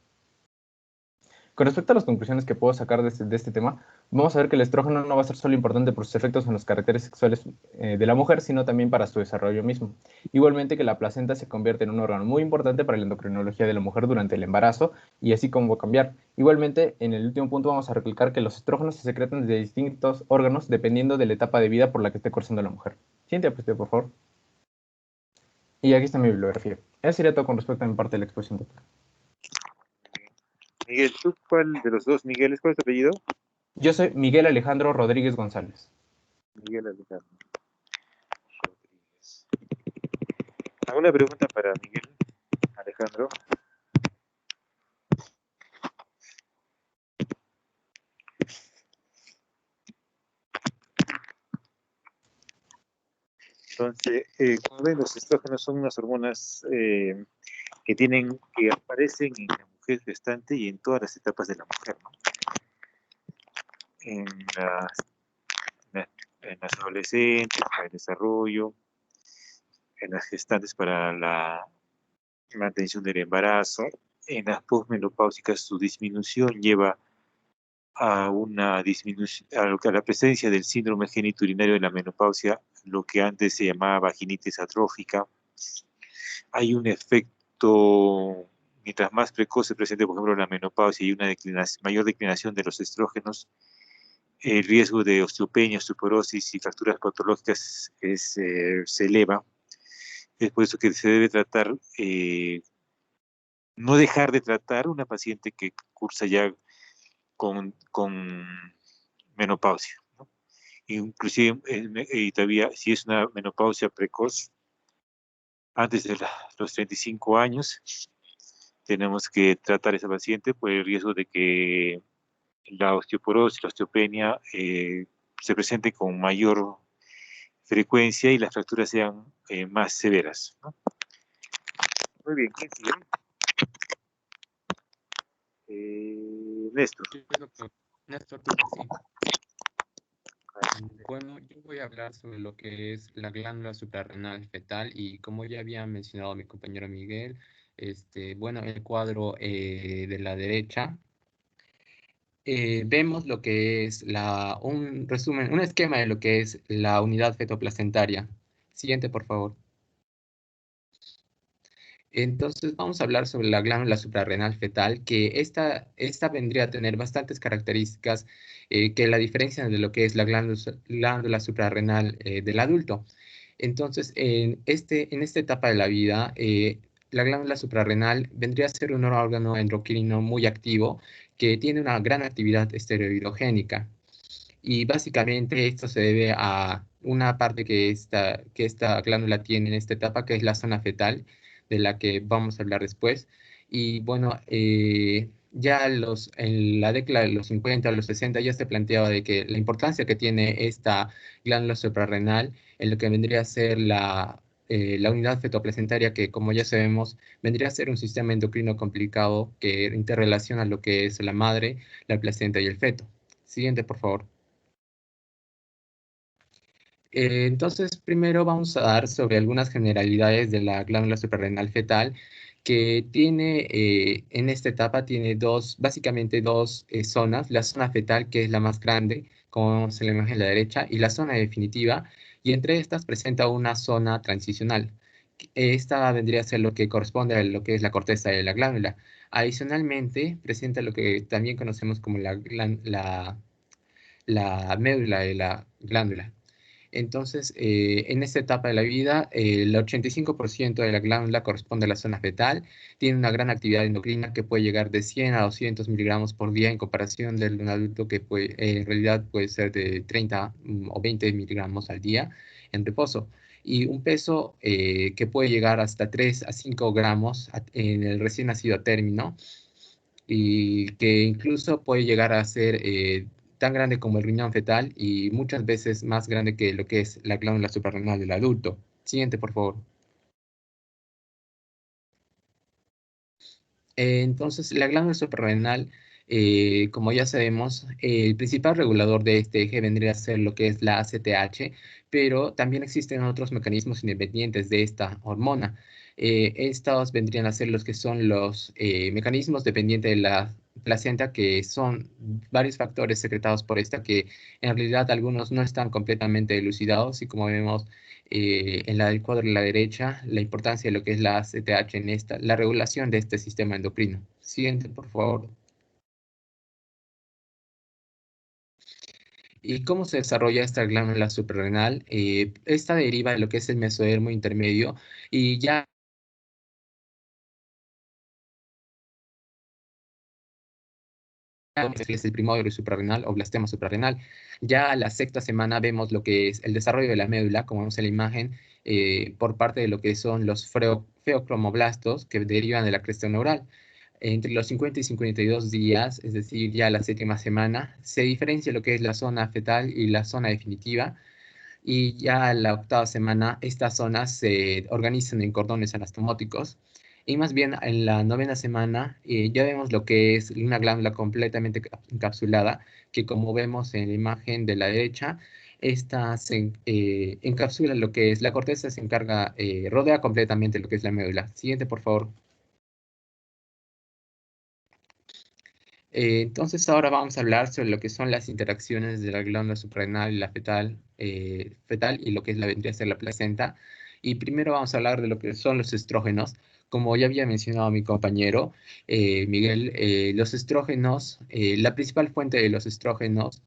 Con respecto a las conclusiones que puedo sacar de este tema, vamos a ver que el estrógeno no va a ser solo importante por sus efectos en los caracteres sexuales de la mujer, sino también para su desarrollo mismo. Igualmente que la placenta se convierte en un órgano muy importante para la endocrinología de la mujer durante el embarazo y así como va a cambiar. Igualmente, en el último punto vamos a recalcar que los estrógenos se secretan de distintos órganos dependiendo de la etapa de vida por la que esté cursando la mujer. Siguiente diapositiva, por favor. Y aquí está mi bibliografía. Eso sería todo con respecto a mi parte de la exposición, doctor. Miguel, ¿tú cuál de los dos Migueles? ¿Cuál es tu apellido? Yo soy Miguel Alejandro Rodríguez González. Miguel Alejandro Rodríguez. ¿Alguna pregunta para Miguel Alejandro? Entonces, como ven, los estrógenos son unas hormonas que aparecen en la mujer gestante y en todas las etapas de la mujer, ¿no? En las adolescentes, para el desarrollo, en las gestantes para la mantención del embarazo, en las posmenopáusicas su disminución lleva a una disminución, a la presencia del síndrome genitourinario de la menopausia, lo que antes se llamaba vaginitis atrófica. Hay un efecto, mientras más precoz se presente, por ejemplo, la menopausia y una mayor declinación de los estrógenos, el riesgo de osteopenia, osteoporosis y fracturas patológicas se eleva. Es por eso que se debe tratar, no dejar de tratar una paciente que cursa ya con menopausia, ¿no? Inclusive, y todavía, si es una menopausia precoz, antes de los 35 años, tenemos que tratar a esa paciente por el riesgo de que la osteoporosis, la osteopenia se presente con mayor frecuencia y las fracturas sean más severas, ¿no? Muy bien, ¿quién sigue? Néstor. Sí, doctor. Néstor, tú, sí. Bueno, yo voy a hablar sobre lo que es la glándula suprarrenal fetal y como ya había mencionado mi compañero Miguel, bueno, el cuadro de la derecha, vemos lo que es un resumen, un esquema de lo que es la unidad fetoplacentaria. Siguiente, por favor. Entonces vamos a hablar sobre la glándula suprarrenal fetal, que esta vendría a tener bastantes características que la diferencian de lo que es la glándula suprarrenal del adulto. Entonces, en esta etapa de la vida, la glándula suprarrenal vendría a ser un órgano endocrino muy activo que tiene una gran actividad esteroidogénica. Y básicamente esto se debe a una parte que esta glándula tiene en esta etapa, que es la zona fetal, de la que vamos a hablar después. Y bueno, ya en la década de los 50, los 60, ya se planteaba de que la importancia que tiene esta glándula suprarrenal en lo que vendría a ser la unidad fetoplacentaria, que como ya sabemos, vendría a ser un sistema endocrino complicado que interrelaciona lo que es la madre, la placenta y el feto. Siguiente, por favor. Entonces, primero vamos a dar sobre algunas generalidades de la glándula suprarrenal fetal, que tiene, en esta etapa, tiene básicamente dos zonas: la zona fetal, que es la más grande, como se le imagen a la derecha, y la zona definitiva, y entre estas presenta una zona transicional. Esta vendría a ser lo que corresponde a lo que es la corteza de la glándula. Adicionalmente, presenta lo que también conocemos como la médula de la glándula. Entonces, en esta etapa de la vida, el 85% de la glándula corresponde a la zona fetal. Tiene una gran actividad endocrina que puede llegar de 100 a 200 miligramos por día, en comparación de un adulto que en realidad puede ser de 30 o 20 miligramos al día en reposo. Y un peso que puede llegar hasta 3 a 5 gramos en el recién nacido a término, y que incluso puede llegar a ser tan grande como el riñón fetal y muchas veces más grande que lo que es la glándula suprarrenal del adulto. Siguiente, por favor. Entonces, la glándula suprarrenal, como ya sabemos, el principal regulador de este eje vendría a ser lo que es la ACTH, pero también existen otros mecanismos independientes de esta hormona. Estos vendrían a ser los que son los mecanismos dependientes de la placenta, que son varios factores secretados por esta, que en realidad algunos no están completamente elucidados, y como vemos en el cuadro de la derecha, la importancia de lo que es la ACTH en la regulación de este sistema endocrino. Siguiente, por favor. ¿Y cómo se desarrolla esta glándula suprarrenal? Esta deriva de lo que es el mesodermo intermedio, y ya es el primódulo suprarrenal o blastema suprarrenal. Ya a la sexta semana vemos lo que es el desarrollo de la médula, como vemos en la imagen, por parte de lo que son los feocromoblastos que derivan de la cresta neural. Entre los 50 y 52 días, es decir, ya la séptima semana, se diferencia lo que es la zona fetal y la zona definitiva, y ya a la octava semana estas zonas se organizan en cordones anastomóticos, y más bien en la novena semana ya vemos lo que es una glándula completamente encapsulada, que como vemos en la imagen de la derecha, esta se encapsula lo que es la corteza, se encarga, rodea completamente lo que es la médula. Siguiente, por favor. Entonces ahora vamos a hablar sobre lo que son las interacciones de la glándula suprarrenal y la fetal y lo que es vendría a ser la placenta. Y primero vamos a hablar de lo que son los estrógenos. Como ya había mencionado mi compañero Miguel, los estrógenos, la principal fuente de los estrógenos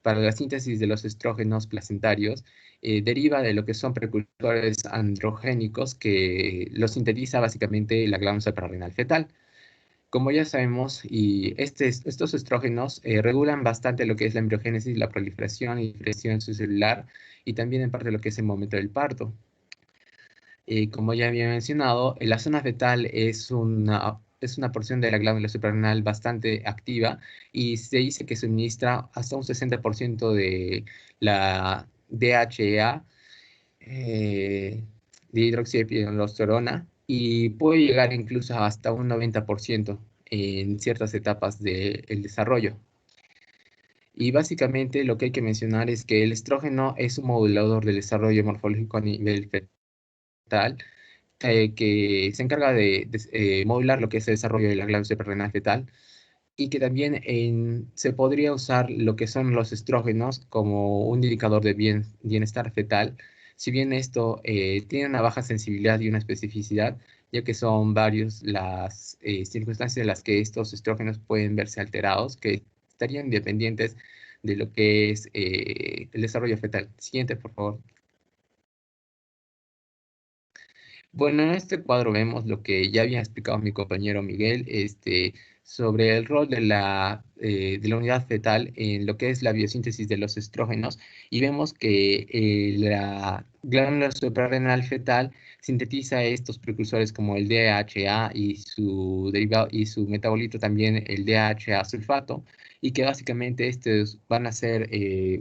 para la síntesis de los estrógenos placentarios deriva de lo que son precursores androgénicos, que los sintetiza básicamente la glándula suprarrenal fetal. Como ya sabemos, y estos estrógenos regulan bastante lo que es la embriogénesis, la proliferación y diferenciación celular, y también en parte lo que es el momento del parto. Como ya había mencionado, la zona fetal es una porción de la glándula suprarrenal bastante activa, y se dice que suministra hasta un 60% de la DHEA, de hidroxiepidolosтерona, y puede llegar incluso hasta un 90% en ciertas etapas del desarrollo. Y básicamente lo que hay que mencionar es que el estrógeno es un modulador del desarrollo morfológico a nivel fetal, que se encarga de modular lo que es el desarrollo de la glándula suprarrenal fetal, y que también se podría usar lo que son los estrógenos como un indicador de bienestar fetal, si bien esto tiene una baja sensibilidad y una especificidad, ya que son varias las circunstancias en las que estos estrógenos pueden verse alterados, que estarían dependientes de lo que es el desarrollo fetal. Siguiente, por favor. Bueno, en este cuadro vemos lo que ya había explicado mi compañero Miguel, sobre el rol de la unidad fetal en lo que es la biosíntesis de los estrógenos, y vemos que la glándula suprarrenal fetal sintetiza estos precursores como el DHA y su derivado y su metabolito también, el DHA sulfato, y que básicamente estos van a ser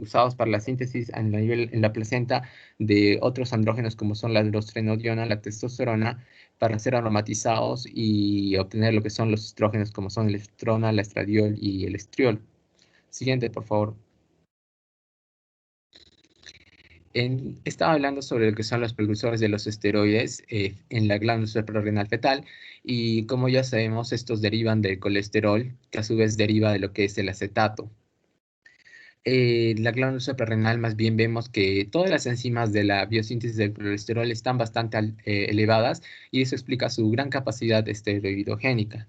usados para la síntesis en la placenta de otros andrógenos como son la androstenediona, la testosterona, para ser aromatizados y obtener lo que son los estrógenos como son el estrona, la estradiol y el estriol. Siguiente, por favor. Estaba hablando sobre lo que son los precursores de los esteroides en la glándula suprarrenal fetal, y como ya sabemos, estos derivan del colesterol, que a su vez deriva de lo que es el acetato. La glándula suprarrenal, más bien vemos que todas las enzimas de la biosíntesis del colesterol están bastante elevadas, y eso explica su gran capacidad esteroidogénica.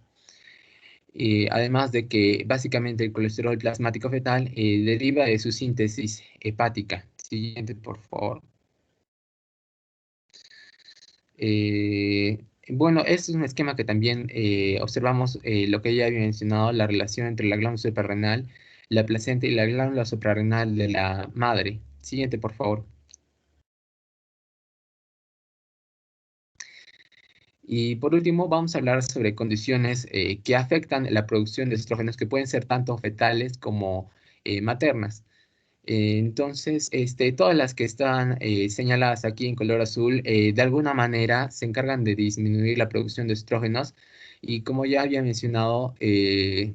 Además de que básicamente el colesterol plasmático fetal deriva de su síntesis hepática. Siguiente, por favor. Bueno, este es un esquema que también observamos lo que ya había mencionado, la relación entre la glándula suprarrenal, la placenta y la glándula suprarrenal de la madre. Siguiente, por favor. Y por último, vamos a hablar sobre condiciones que afectan la producción de estrógenos, que pueden ser tanto fetales como maternas. Entonces, todas las que están señaladas aquí en color azul, de alguna manera se encargan de disminuir la producción de estrógenos. Y como ya había mencionado,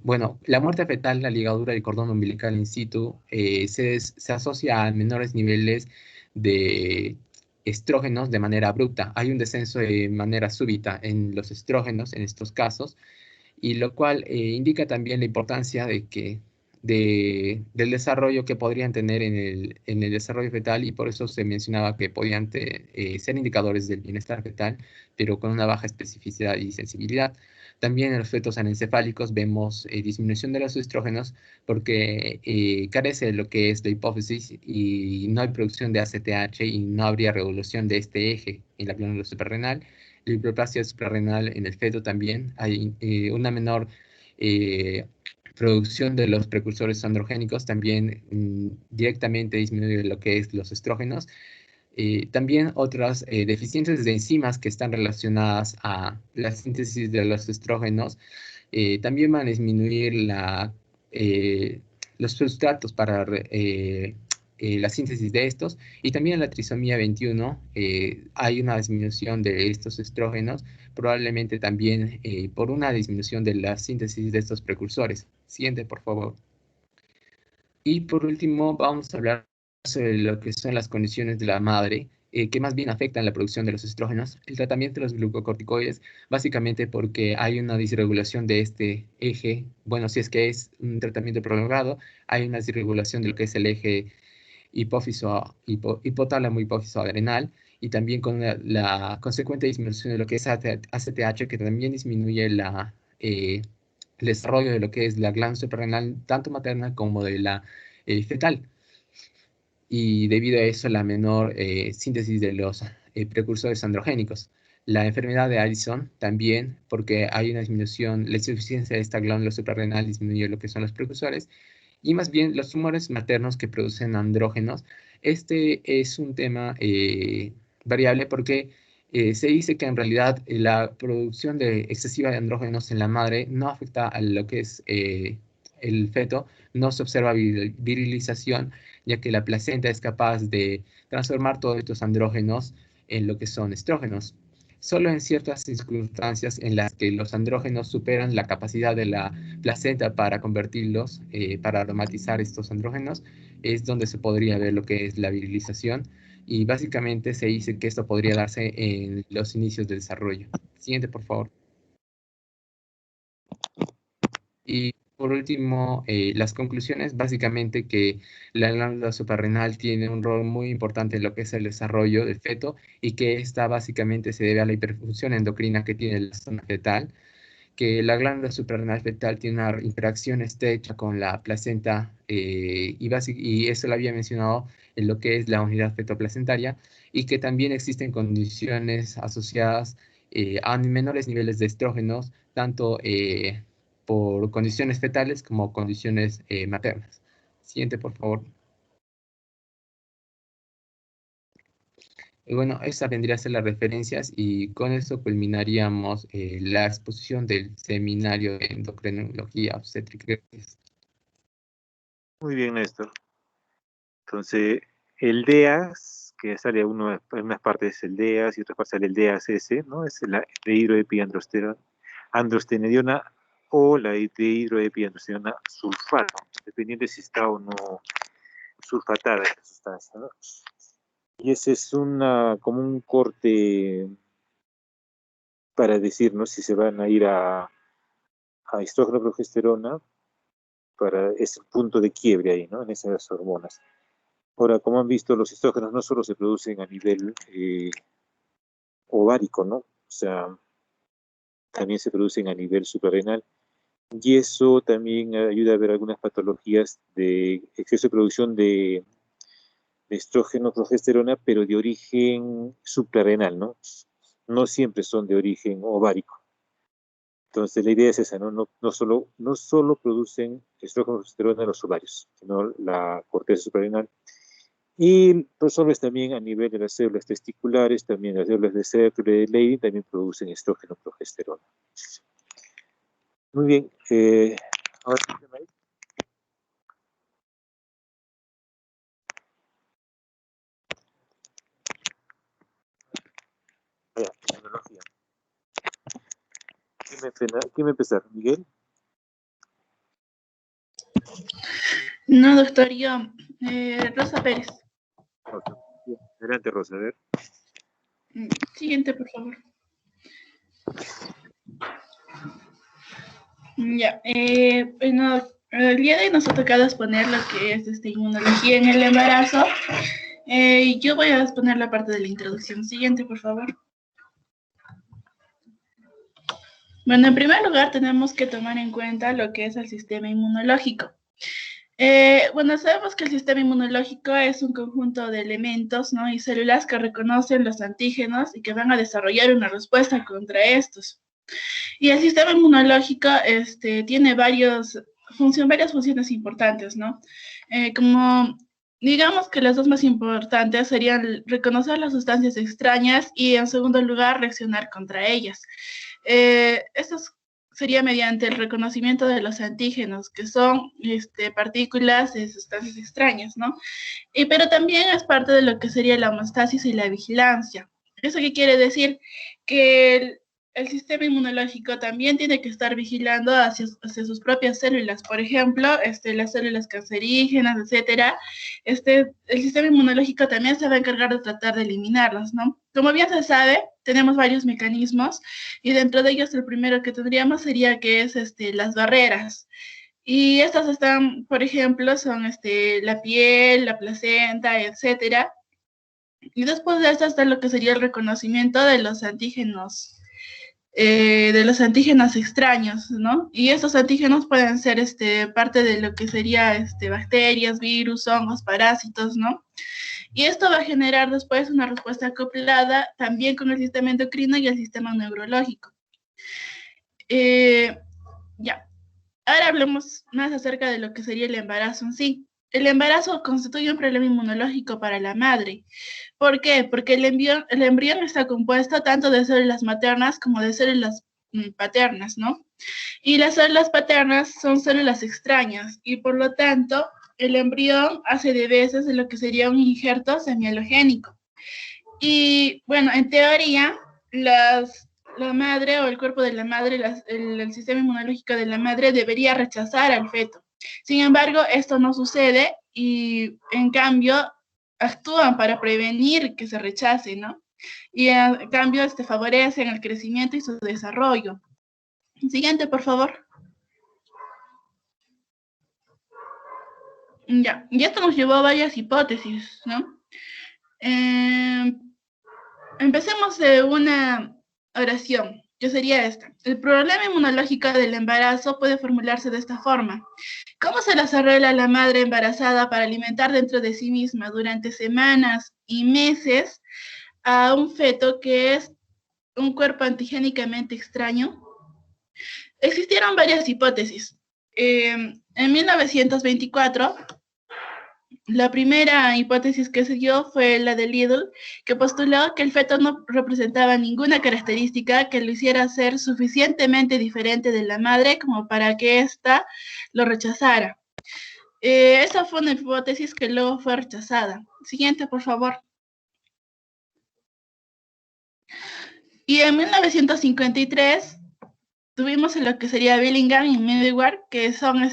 bueno, la muerte fetal, la ligadura del cordón umbilical in situ, se asocia a menores niveles de estrógenos de manera abrupta. Hay un descenso de manera súbita en los estrógenos en estos casos, y lo cual indica también la importancia del desarrollo que podrían tener en el desarrollo fetal, y por eso se mencionaba que podían ser indicadores del bienestar fetal, pero con una baja especificidad y sensibilidad. También en los fetos anencefálicos vemos disminución de los estrógenos porque carece de lo que es la hipófisis y no hay producción de ACTH y no habría regulación de este eje en la glándula suprarrenal. La hiperplasia suprarrenal en el feto también hay una menor producción de los precursores androgénicos, también directamente disminuye lo que es los estrógenos. También otras deficiencias de enzimas que están relacionadas a la síntesis de los estrógenos también van a disminuir los sustratos para la síntesis de estos, y también en la trisomía 21 hay una disminución de estos estrógenos, probablemente también por una disminución de la síntesis de estos precursores. Siguiente, por favor. Y por último, vamos a hablar sobre lo que son las condiciones de la madre, que más bien afectan la producción de los estrógenos. El tratamiento de los glucocorticoides, básicamente porque hay una disregulación de este eje. Bueno, si es que es un tratamiento prolongado, hay una disregulación de lo que es el eje hipotálamo hipófiso adrenal, y también con la consecuente disminución de lo que es ACTH, que también disminuye el desarrollo de lo que es la glándula suprarrenal, tanto materna como de la fetal. Y debido a eso, la menor síntesis de los precursores androgénicos. La enfermedad de Addison también, porque hay una disminución, la insuficiencia de esta glándula suprarrenal disminuye lo que son los precursores, y más bien los tumores maternos que producen andrógenos. Este es un tema variable porque se dice que en realidad la producción excesiva de andrógenos en la madre no afecta a lo que es el feto, no se observa virilización, ya que la placenta es capaz de transformar todos estos andrógenos en lo que son estrógenos. Solo en ciertas circunstancias en las que los andrógenos superan la capacidad de la placenta para convertirlos, para aromatizar estos andrógenos, es donde se podría ver lo que es la virilización, y básicamente se dice que esto podría darse en los inicios del desarrollo. Siguiente, por favor. Y por último, las conclusiones, básicamente que la glándula suprarrenal tiene un rol muy importante en lo que es el desarrollo del feto, y que esta básicamente se debe a la hiperfunción endocrina que tiene la zona fetal, que la glándula suprarrenal fetal tiene una interacción estrecha con la placenta, y eso lo había mencionado en lo que es la unidad fetoplacentaria, y que también existen condiciones asociadas a menores niveles de estrógenos, tanto por condiciones fetales como condiciones maternas. Siguiente, por favor. Y bueno, esa vendría a ser las referencias, y con eso culminaríamos la exposición del seminario de endocrinología obstétrica. Muy bien, Néstor. Entonces, el DEAS, que sale en unas partes el DEAS y otras partes sale el DEAS-S, ¿no? Es la dehidroepiandrosterona o la dehidroepiandrosterona sulfato, dependiendo de si está o no sulfatada esta sustancia, ¿no? Y ese es como un corte para decir, ¿no? Si se van a ir a estrógeno progesterona, es un punto de quiebre ahí, ¿no? En esas hormonas. Ahora, como han visto, los estrógenos no solo se producen a nivel ovárico, ¿no? O sea, también se producen a nivel suprarrenal. Y eso también ayuda a ver algunas patologías de exceso de producción de estrógeno, progesterona, pero de origen suprarrenal, ¿no? No siempre son de origen ovárico. Entonces la idea es esa, ¿no? No solo producen estrógeno, progesterona en los ovarios, sino la corteza suprarrenal. Y personas también a nivel de las células testiculares, también las células de Sertoli y de Leydig también producen estrógeno, progesterona. Muy bien. Ahora sí, tecnología. ¿Quién va a empezar? ¿Miguel? No, doctor, yo. Rosa Pérez. Rosa. Adelante, Rosa, a ver. Siguiente, por favor. Ya, bueno, el día de hoy nos ha tocado exponer lo que es inmunología en el embarazo. Yo voy a exponer la parte de la introducción. Siguiente, por favor. Bueno, en primer lugar tenemos que tomar en cuenta lo que es el sistema inmunológico. Bueno, sabemos que el sistema inmunológico es un conjunto de elementos, ¿no? Y células que reconocen los antígenos y que van a desarrollar una respuesta contra estos. Y el sistema inmunológico tiene varias funciones importantes, ¿no? Como digamos que las dos más importantes serían reconocer las sustancias extrañas y, en segundo lugar, reaccionar contra ellas. Esto sería mediante el reconocimiento de los antígenos, que son partículas de sustancias extrañas, ¿no? Pero también es parte de lo que sería la homeostasis y la vigilancia. ¿Eso qué quiere decir? Que el sistema inmunológico también tiene que estar vigilando hacia sus propias células, por ejemplo, las células cancerígenas, etcétera. El sistema inmunológico también se va a encargar de tratar de eliminarlas, ¿no? Como bien se sabe, tenemos varios mecanismos y dentro de ellos el primero que tendríamos sería que es las barreras. Y estas están, por ejemplo, son la piel, la placenta, etcétera. Y después de esto está lo que sería el reconocimiento de los antígenos extraños, ¿no? Y estos antígenos pueden ser parte de lo que sería bacterias, virus, hongos, parásitos, ¿no? Y esto va a generar después una respuesta acoplada también con el sistema endocrino y el sistema neurológico. Ya. Ahora hablemos más acerca de lo que sería el embarazo en sí. El embarazo constituye un problema inmunológico para la madre. ¿Por qué? Porque el embrión está compuesto tanto de células maternas como de células paternas, ¿no? Y las células paternas son células extrañas y por lo tanto el embrión hace de veces de lo que sería un injerto semialogénico. Y bueno, en teoría, la madre o el cuerpo de la madre, el sistema inmunológico de la madre debería rechazar al feto. Sin embargo, esto no sucede y en cambio actúan para prevenir que se rechace, ¿no? Y en cambio favorecen el crecimiento y su desarrollo. Siguiente, por favor. Ya, y esto nos llevó a varias hipótesis, ¿no? Empecemos de una oración, que sería esta. El problema inmunológico del embarazo puede formularse de esta forma. ¿Cómo se las arregla la madre embarazada para alimentar dentro de sí misma durante semanas y meses a un feto que es un cuerpo antigénicamente extraño? Existieron varias hipótesis. En 1924, la primera hipótesis que se dio fue la de Liddell, que postuló que el feto no representaba ninguna característica que lo hiciera ser suficientemente diferente de la madre como para que ésta lo rechazara. Esa fue una hipótesis que luego fue rechazada. Siguiente, por favor. Y en 1953 tuvimos lo que sería Billingham y Medawar, que son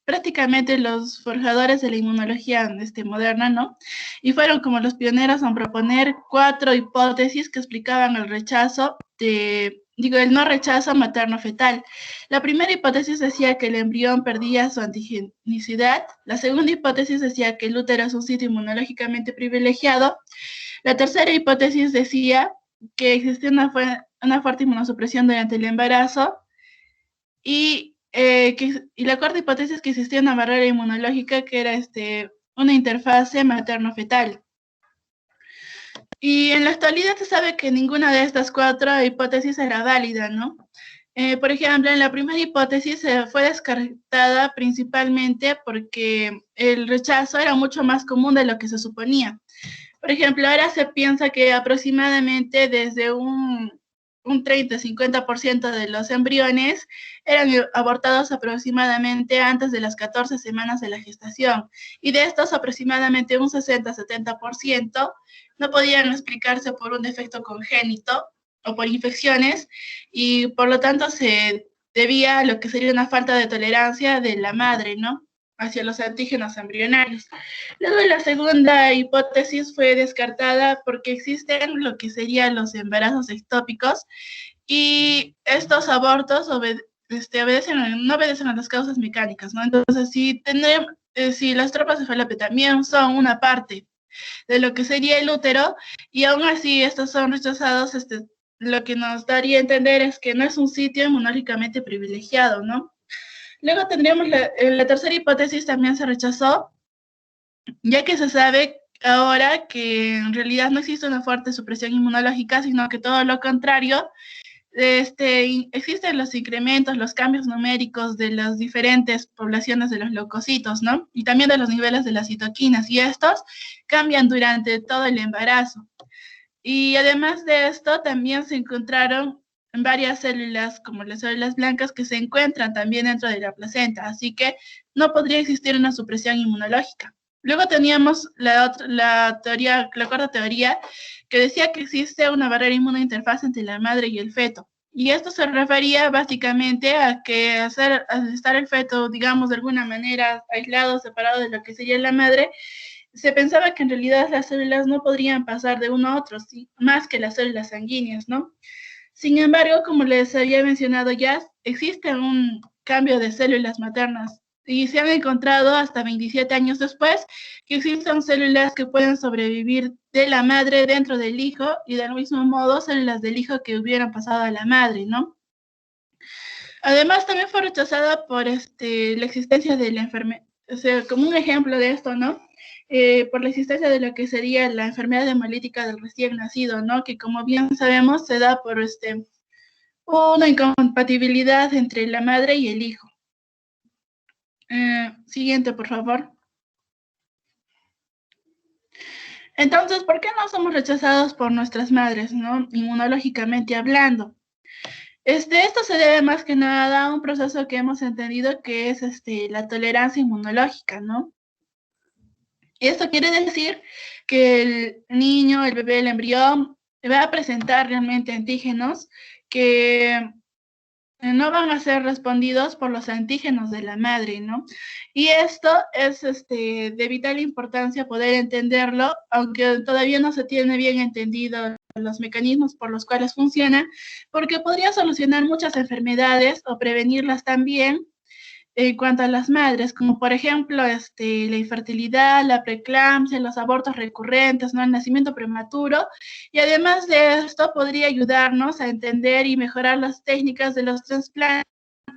prácticamente los forjadores de la inmunología moderna, ¿no? Y fueron como los pioneros en proponer 4 hipótesis que explicaban el no rechazo materno-fetal. La primera hipótesis decía que el embrión perdía su antigenicidad. La segunda hipótesis decía que el útero es un sitio inmunológicamente privilegiado. La tercera hipótesis decía que existía una fuerte inmunosupresión durante el embarazo. Y la cuarta hipótesis es que existía una barrera inmunológica que era una interfase materno-fetal. Y en la actualidad se sabe que ninguna de estas 4 hipótesis era válida, ¿no? Por ejemplo, en la primera hipótesis fue descartada principalmente porque el rechazo era mucho más común de lo que se suponía. Por ejemplo, ahora se piensa que aproximadamente desde un 30-50% de los embriones eran abortados aproximadamente antes de las 14 semanas de la gestación. Y de estos, aproximadamente un 60-70% no podían explicarse por un defecto congénito o por infecciones, y por lo tanto se debía a lo que sería una falta de tolerancia de la madre, ¿no? hacia los antígenos embrionarios. Luego la segunda hipótesis fue descartada porque existen lo que serían los embarazos ectópicos y estos abortos no obedecen a las causas mecánicas, ¿no? Entonces, si las trompas de Falopio también son una parte de lo que sería el útero y aún así estos son rechazados, lo que nos daría a entender es que no es un sitio inmunológicamente privilegiado, ¿no? Luego tendríamos la tercera hipótesis también se rechazó, ya que se sabe ahora que en realidad no existe una fuerte supresión inmunológica, sino que todo lo contrario, existen los incrementos, los cambios numéricos de las diferentes poblaciones de los leucocitos, ¿no? Y también de los niveles de las citoquinas, y estos cambian durante todo el embarazo. Y además de esto, también se encontraron varias células, como las células blancas, que se encuentran también dentro de la placenta, así que no podría existir una supresión inmunológica. Luego teníamos la cuarta teoría, que decía que existe una barrera inmunointerfaz entre la madre y el feto. Y esto se refería básicamente a que al estar el feto, digamos, de alguna manera aislado, separado de lo que sería la madre, se pensaba que en realidad las células no podrían pasar de uno a otro, ¿sí? Más que las células sanguíneas, ¿no? Sin embargo, como les había mencionado ya, existe un cambio de células maternas y se han encontrado hasta 27 años después que existen células que pueden sobrevivir de la madre dentro del hijo y del mismo modo células del hijo que hubieran pasado a la madre, ¿no? Además, también fue rechazada por la existencia de la enfermedad, o sea, como un ejemplo de esto, ¿no? Por la existencia de lo que sería la enfermedad hemolítica del recién nacido, ¿no? Que como bien sabemos se da por una incompatibilidad entre la madre y el hijo. Siguiente, por favor. Entonces, ¿por qué no somos rechazados por nuestras madres, ¿no? Inmunológicamente hablando. Esto se debe más que nada a un proceso que hemos entendido que es la tolerancia inmunológica, ¿no? Esto quiere decir que el niño, el bebé, el embrión va a presentar realmente antígenos que no van a ser respondidos por los antígenos de la madre, ¿no? Y esto es de vital importancia poder entenderlo, aunque todavía no se tiene bien entendido los mecanismos por los cuales funciona, porque podría solucionar muchas enfermedades o prevenirlas también en cuanto a las madres, como por ejemplo la infertilidad, la preeclampsia, los abortos recurrentes, ¿no? El nacimiento prematuro. Y además de esto, podría ayudarnos a entender y mejorar las técnicas de los trasplantes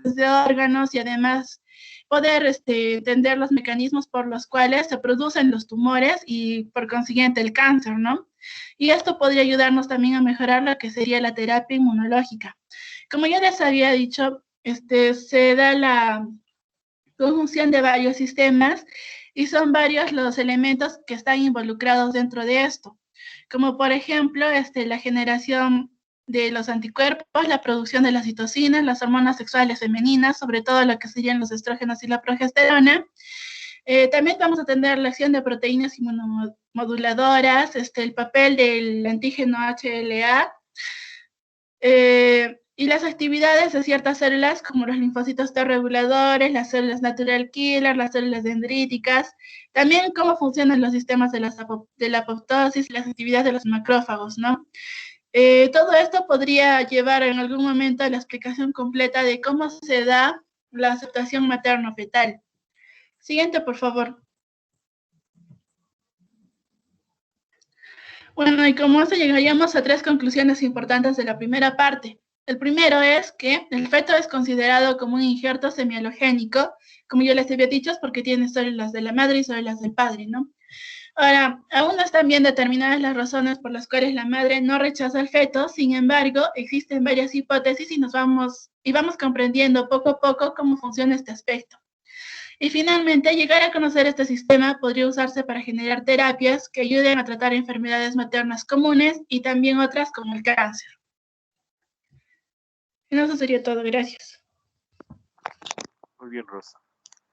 de órganos y además poder entender los mecanismos por los cuales se producen los tumores y por consiguiente el cáncer, ¿no? Y esto podría ayudarnos también a mejorar lo que sería la terapia inmunológica. Como ya les había dicho, se da la conjunción de varios sistemas y son varios los elementos que están involucrados dentro de esto, como por ejemplo la generación de los anticuerpos, la producción de las citocinas, las hormonas sexuales femeninas, sobre todo lo que serían los estrógenos y la progesterona. También vamos a tener la acción de proteínas inmunomoduladoras, el papel del antígeno HLA, y las actividades de ciertas células como los linfocitos T reguladores, las células natural killer, las células dendríticas, también cómo funcionan los sistemas de la apoptosis, las actividades de los macrófagos, ¿no? Todo esto podría llevar en algún momento a la explicación completa de cómo se da la aceptación materno-fetal. Siguiente, por favor. Bueno, y como eso llegaríamos a 3 conclusiones importantes de la primera parte. El primero es que el feto es considerado como un injerto semialogénico, como yo les había dicho, es porque tiene células de la madre y células del padre, ¿no? Ahora, aún no están bien determinadas las razones por las cuales la madre no rechaza al feto, sin embargo, existen varias hipótesis y vamos comprendiendo poco a poco cómo funciona este aspecto. Y finalmente, llegar a conocer este sistema podría usarse para generar terapias que ayuden a tratar enfermedades maternas comunes y también otras como el cáncer. Y eso sería todo. Gracias. Muy bien, Rosa.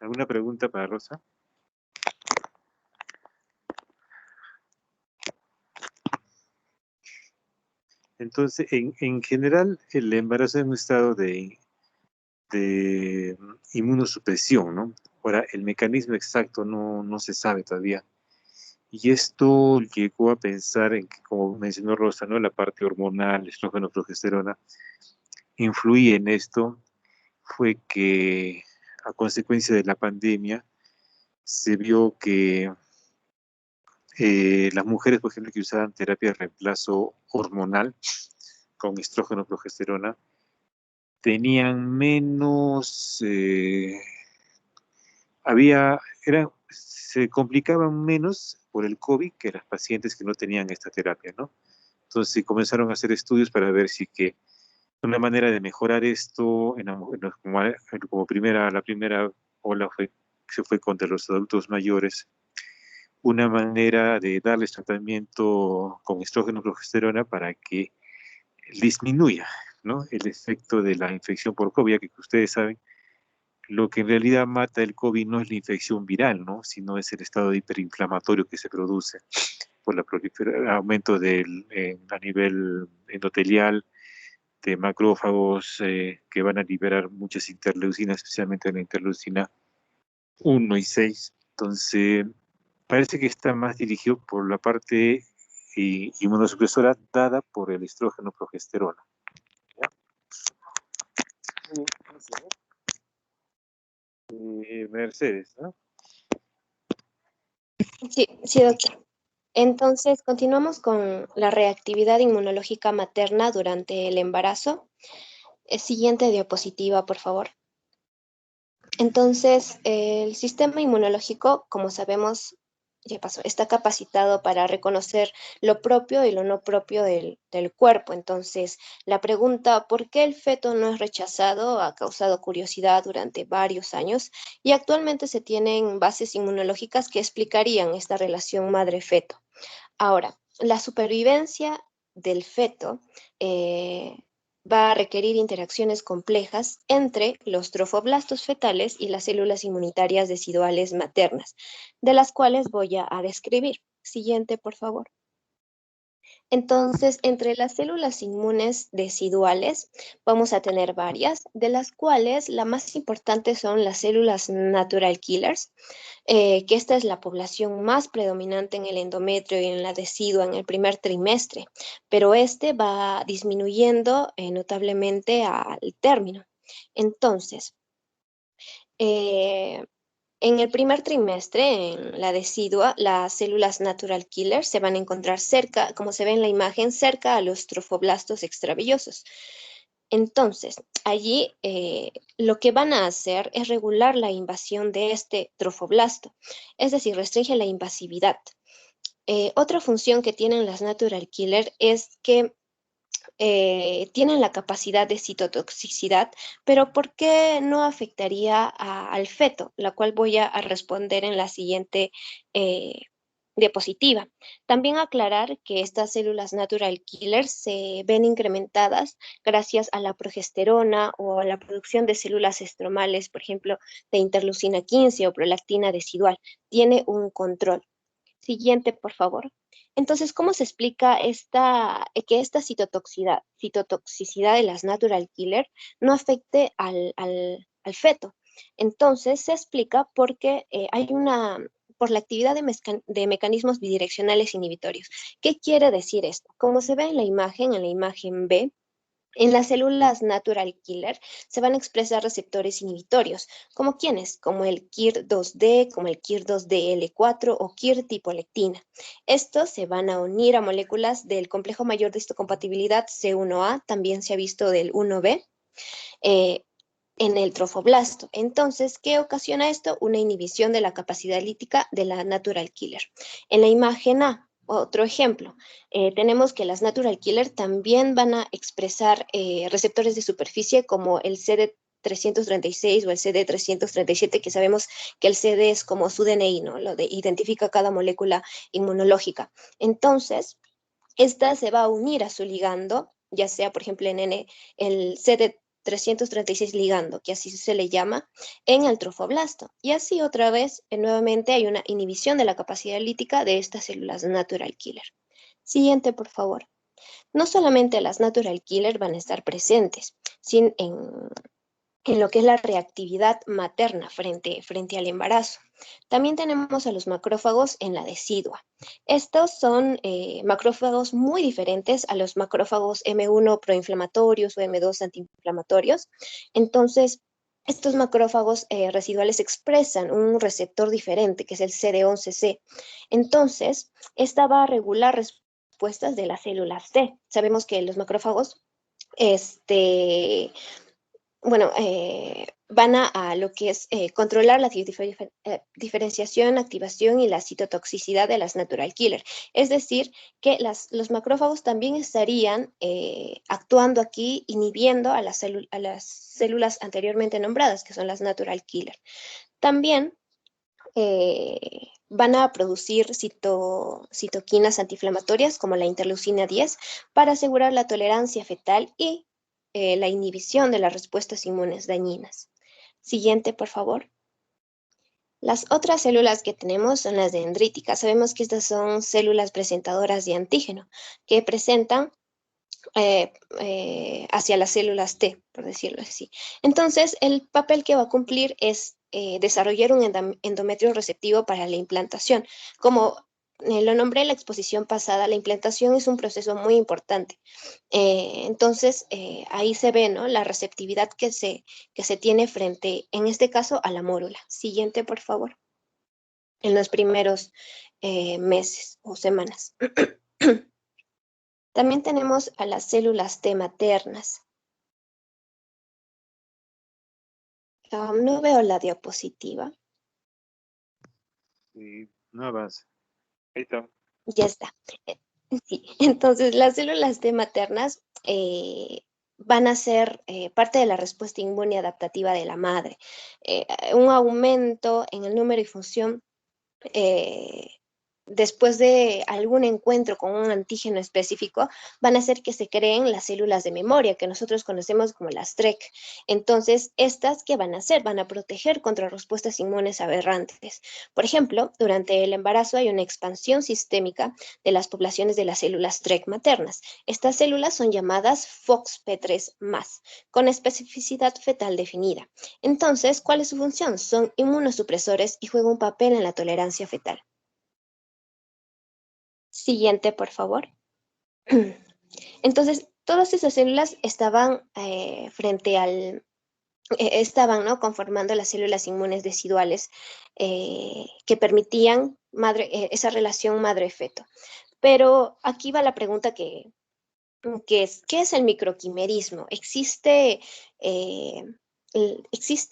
¿Alguna pregunta para Rosa? Entonces, en general, el embarazo es un estado de inmunosupresión, ¿no? Ahora, el mecanismo exacto no se sabe todavía. Y esto llegó a pensar en que, como mencionó Rosa, ¿no? La parte hormonal, estrógeno, progesterona, influye en esto. Fue que a consecuencia de la pandemia se vio que las mujeres, por ejemplo, que usaban terapia de reemplazo hormonal con estrógeno, progesterona, tenían menos, se complicaban menos por el COVID que las pacientes que no tenían esta terapia, ¿no? Entonces comenzaron a hacer estudios para ver si que una manera de mejorar esto, como la primera ola se fue contra los adultos mayores, una manera de darles tratamiento con estrógeno progesterona para que disminuya, ¿no? El efecto de la infección por COVID, ya que ustedes saben, lo que en realidad mata el COVID no es la infección viral, ¿no? Sino es el estado hiperinflamatorio que se produce por el aumento a nivel endotelial de macrófagos que van a liberar muchas interleucinas, especialmente la interleucina 1 y 6. Entonces, parece que está más dirigido por la parte inmunosupresora dada por el estrógeno progesterona. ¿Ya? Mercedes, ¿no? Sí, sí, doctor. Entonces, continuamos con la reactividad inmunológica materna durante el embarazo. Siguiente diapositiva, por favor. Entonces, el sistema inmunológico, como sabemos, ya pasó, está capacitado para reconocer lo propio y lo no propio del cuerpo. Entonces, la pregunta, ¿por qué el feto no es rechazado?, ha causado curiosidad durante varios años y actualmente se tienen bases inmunológicas que explicarían esta relación madre-feto. Ahora, la supervivencia del feto va a requerir interacciones complejas entre los trofoblastos fetales y las células inmunitarias deciduales maternas, de las cuales voy a describir. Siguiente, por favor. Entonces, entre las células inmunes deciduales vamos a tener varias, de las cuales la más importante son las células natural killers, que esta es la población más predominante en el endometrio y en la decidua en el primer trimestre, pero este va disminuyendo notablemente al término. Entonces, en el primer trimestre, en la decidua, las células natural killer se van a encontrar cerca, como se ve en la imagen, cerca a los trofoblastos extravillosos. Entonces, allí lo que van a hacer es regular la invasión de este trofoblasto, es decir, restringe la invasividad. Otra función que tienen las natural killer es que tienen la capacidad de citotoxicidad, pero ¿por qué no afectaría al feto? La cual voy a responder en la siguiente diapositiva. También aclarar que estas células natural killers se ven incrementadas gracias a la progesterona o a la producción de células estromales, por ejemplo, de interleucina 15 o prolactina decidual. Tiene un control. Siguiente, por favor. Entonces, ¿cómo se explica que esta citotoxicidad de las natural killer no afecte al feto? Entonces, se explica porque por la actividad de mecanismos bidireccionales inhibitorios. ¿Qué quiere decir esto? Como se ve en la imagen B, en las células natural killer se van a expresar receptores inhibitorios, como ¿quiénes? Como el KIR2D, como el KIR2DL4 o KIR tipo lectina. Estos se van a unir a moléculas del complejo mayor de histocompatibilidad C1A, también se ha visto del 1B, en el trofoblasto. Entonces, ¿qué ocasiona esto? Una inhibición de la capacidad lítica de la natural killer. En la imagen A, otro ejemplo, tenemos que las natural killer también van a expresar receptores de superficie como el CD336 o el CD337, que sabemos que el CD es como su DNI, ¿no? Identifica cada molécula inmunológica. Entonces, esta se va a unir a su ligando, ya sea, por ejemplo, el CD336 ligando, que así se le llama, en el trofoblasto. Y así otra vez, nuevamente hay una inhibición de la capacidad lítica de estas células natural killer. Siguiente, por favor. No solamente las natural killer van a estar presentes en lo que es la reactividad materna frente al embarazo. También tenemos a los macrófagos en la decidua. Estos son macrófagos muy diferentes a los macrófagos M1 proinflamatorios o M2 antiinflamatorios. Entonces, estos macrófagos residuales expresan un receptor diferente, que es el CD11C. Entonces, esta va a regular respuestas de las células T. Sabemos que los macrófagos bueno, van a lo que es controlar la diferenciación, activación y la citotoxicidad de las natural killer. Es decir, que los macrófagos también estarían actuando aquí, inhibiendo a las células anteriormente nombradas, que son las natural killer. También van a producir citoquinas antiinflamatorias como la interleucina 10 para asegurar la tolerancia fetal y la inhibición de las respuestas inmunes dañinas. Siguiente, por favor. Las otras células que tenemos son las dendríticas. Sabemos que estas son células presentadoras de antígeno que presentan hacia las células T, por decirlo así. Entonces, el papel que va a cumplir es desarrollar un endometrio receptivo para la implantación. Como lo nombré en la exposición pasada, la implantación es un proceso muy importante. Entonces, ahí se ve, ¿no?, la receptividad que se tiene frente, en este caso, a la mórula. Siguiente, por favor. En los primeros meses o semanas. También tenemos a las células T maternas. No veo la diapositiva. Sí, no avanza. Ahí está. Ya está. Sí. Entonces, las células T maternas van a ser parte de la respuesta inmune adaptativa de la madre. Un aumento en el número y función después de algún encuentro con un antígeno específico, van a hacer que se creen las células de memoria, que nosotros conocemos como las TREC. Entonces, ¿estas qué van a hacer? Van a proteger contra respuestas inmunes aberrantes. Por ejemplo, durante el embarazo hay una expansión sistémica de las poblaciones de las células TREC maternas. Estas células son llamadas FOXP3+, con especificidad fetal definida. Entonces, ¿cuál es su función? Son inmunosupresores y juegan un papel en la tolerancia fetal. Siguiente, por favor. Entonces, todas esas células estaban estaban, ¿no?, conformando las células inmunes deciduales que permitían esa relación madre-feto. Pero aquí va la pregunta que es, ¿qué es el microquimerismo? ¿Existe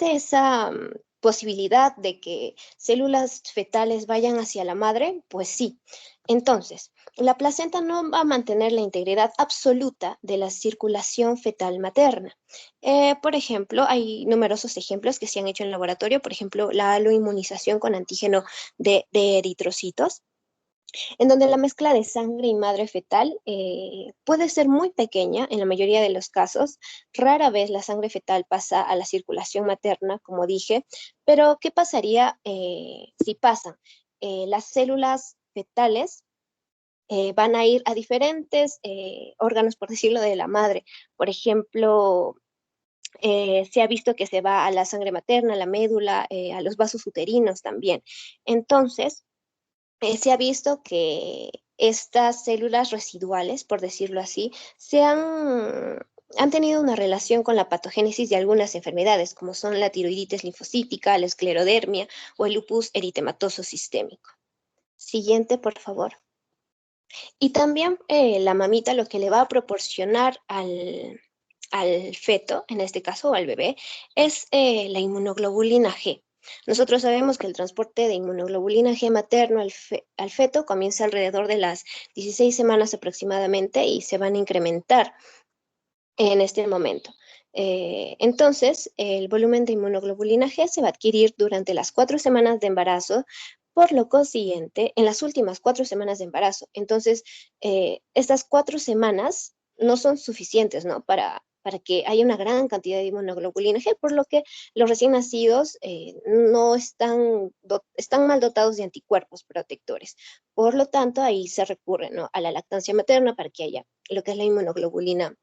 esa posibilidad de que células fetales vayan hacia la madre? Pues sí. Entonces, la placenta no va a mantener la integridad absoluta de la circulación fetal materna. Por ejemplo, hay numerosos ejemplos que se han hecho en laboratorio, por ejemplo, la aloinmunización con antígeno de eritrocitos, en donde la mezcla de sangre y madre fetal puede ser muy pequeña en la mayoría de los casos. Rara vez la sangre fetal pasa a la circulación materna, como dije, pero ¿qué pasaría si pasan? Las células fetales van a ir a diferentes órganos, por decirlo, de la madre. Por ejemplo, se ha visto que se va a la sangre materna, a la médula, a los vasos uterinos también. Entonces, se ha visto que estas células residuales, por decirlo así, han tenido una relación con la patogénesis de algunas enfermedades, como son la tiroiditis linfocítica, la esclerodermia o el lupus eritematoso sistémico. Siguiente, por favor. Y también la mamita lo que le va a proporcionar al feto, en este caso, o al bebé, es la inmunoglobulina G. Nosotros sabemos que el transporte de inmunoglobulina G materno al feto comienza alrededor de las 16 semanas aproximadamente y se van a incrementar en este momento. Entonces, el volumen de inmunoglobulina G se va a adquirir durante las 4 semanas de embarazo, por lo consiguiente, en las últimas 4 semanas de embarazo. Entonces, estas 4 semanas no son suficientes, ¿no?, para que haya una gran cantidad de inmunoglobulina G, por lo que los recién nacidos no están mal dotados de anticuerpos protectores. Por lo tanto, ahí se recurre, ¿no?, a la lactancia materna para que haya lo que es la inmunoglobulina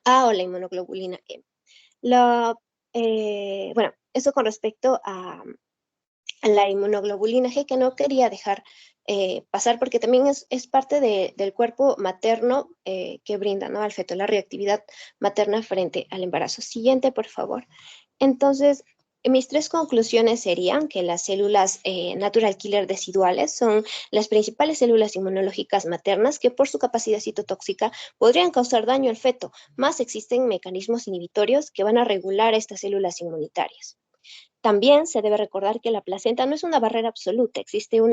A o la inmunoglobulina M. bueno, eso con respecto a la inmunoglobulina G, que no quería dejar pasar porque también es parte del cuerpo materno que brinda, ¿no?, al feto, la reactividad materna frente al embarazo. Siguiente, por favor. Entonces, mis 3 conclusiones serían que las células natural killer residuales son las principales células inmunológicas maternas que por su capacidad citotóxica podrían causar daño al feto, más existen mecanismos inhibitorios que van a regular estas células inmunitarias. También se debe recordar que la placenta no es una barrera absoluta, existe un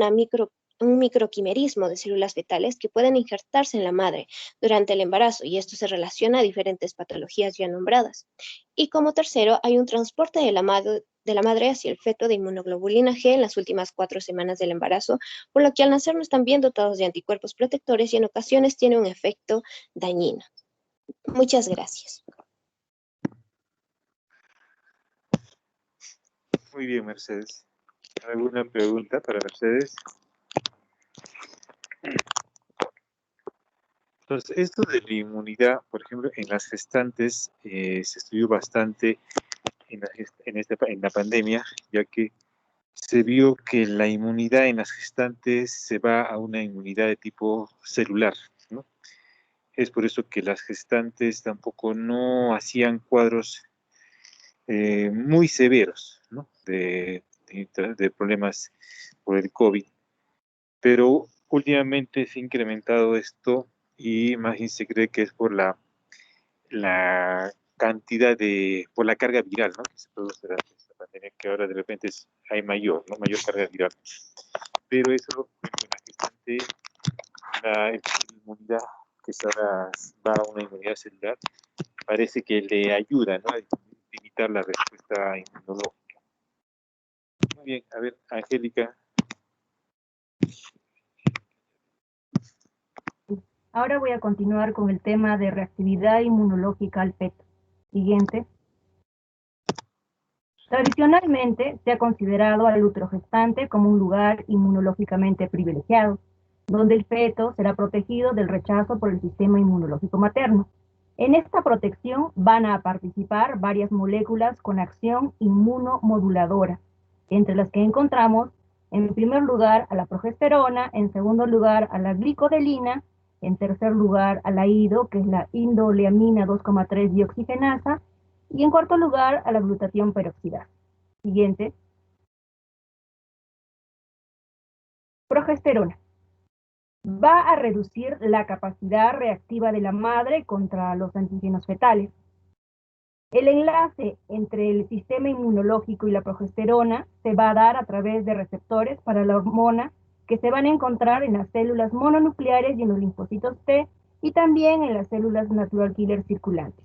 microquimerismo de células fetales que pueden injertarse en la madre durante el embarazo y esto se relaciona a diferentes patologías ya nombradas. Y como tercero, hay un transporte de la madre hacia el feto de inmunoglobulina G en las últimas 4 semanas del embarazo, por lo que al nacer no están bien dotados de anticuerpos protectores y en ocasiones tiene un efecto dañino. Muchas gracias. Muy bien, Mercedes. ¿Alguna pregunta para Mercedes? Entonces, esto de la inmunidad, por ejemplo, en las gestantes se estudió bastante en la pandemia, ya que se vio que la inmunidad en las gestantes se va a una inmunidad de tipo celular, ¿no? Es por eso que las gestantes tampoco no hacían cuadros muy severos, ¿no?, de problemas por el COVID. Pero últimamente se ha incrementado esto y más bien se cree que es por la cantidad por la carga viral, ¿no?, que se produce durante esta pandemia, que ahora de repente hay mayor carga viral. Pero eso, en la gestante, la inmunidad que ahora va a una inmunidad celular, parece que le ayuda, ¿no?, a limitar la respuesta inmunológica. Muy bien, a ver, Angélica. Ahora voy a continuar con el tema de reactividad inmunológica al feto. Siguiente. Tradicionalmente se ha considerado al uterogestante como un lugar inmunológicamente privilegiado, donde el feto será protegido del rechazo por el sistema inmunológico materno. En esta protección van a participar varias moléculas con acción inmunomoduladora, entre las que encontramos, en primer lugar, a la progesterona, en segundo lugar, a la glicodelina, en tercer lugar, a la IDO, que es la indoleamina 2,3 dioxigenasa, y en cuarto lugar, a la glutatión peroxidasa. Siguiente. Progesterona. Va a reducir la capacidad reactiva de la madre contra los antígenos fetales. El enlace entre el sistema inmunológico y la progesterona se va a dar a través de receptores para la hormona que se van a encontrar en las células mononucleares y en los linfocitos T y también en las células natural killer circulantes.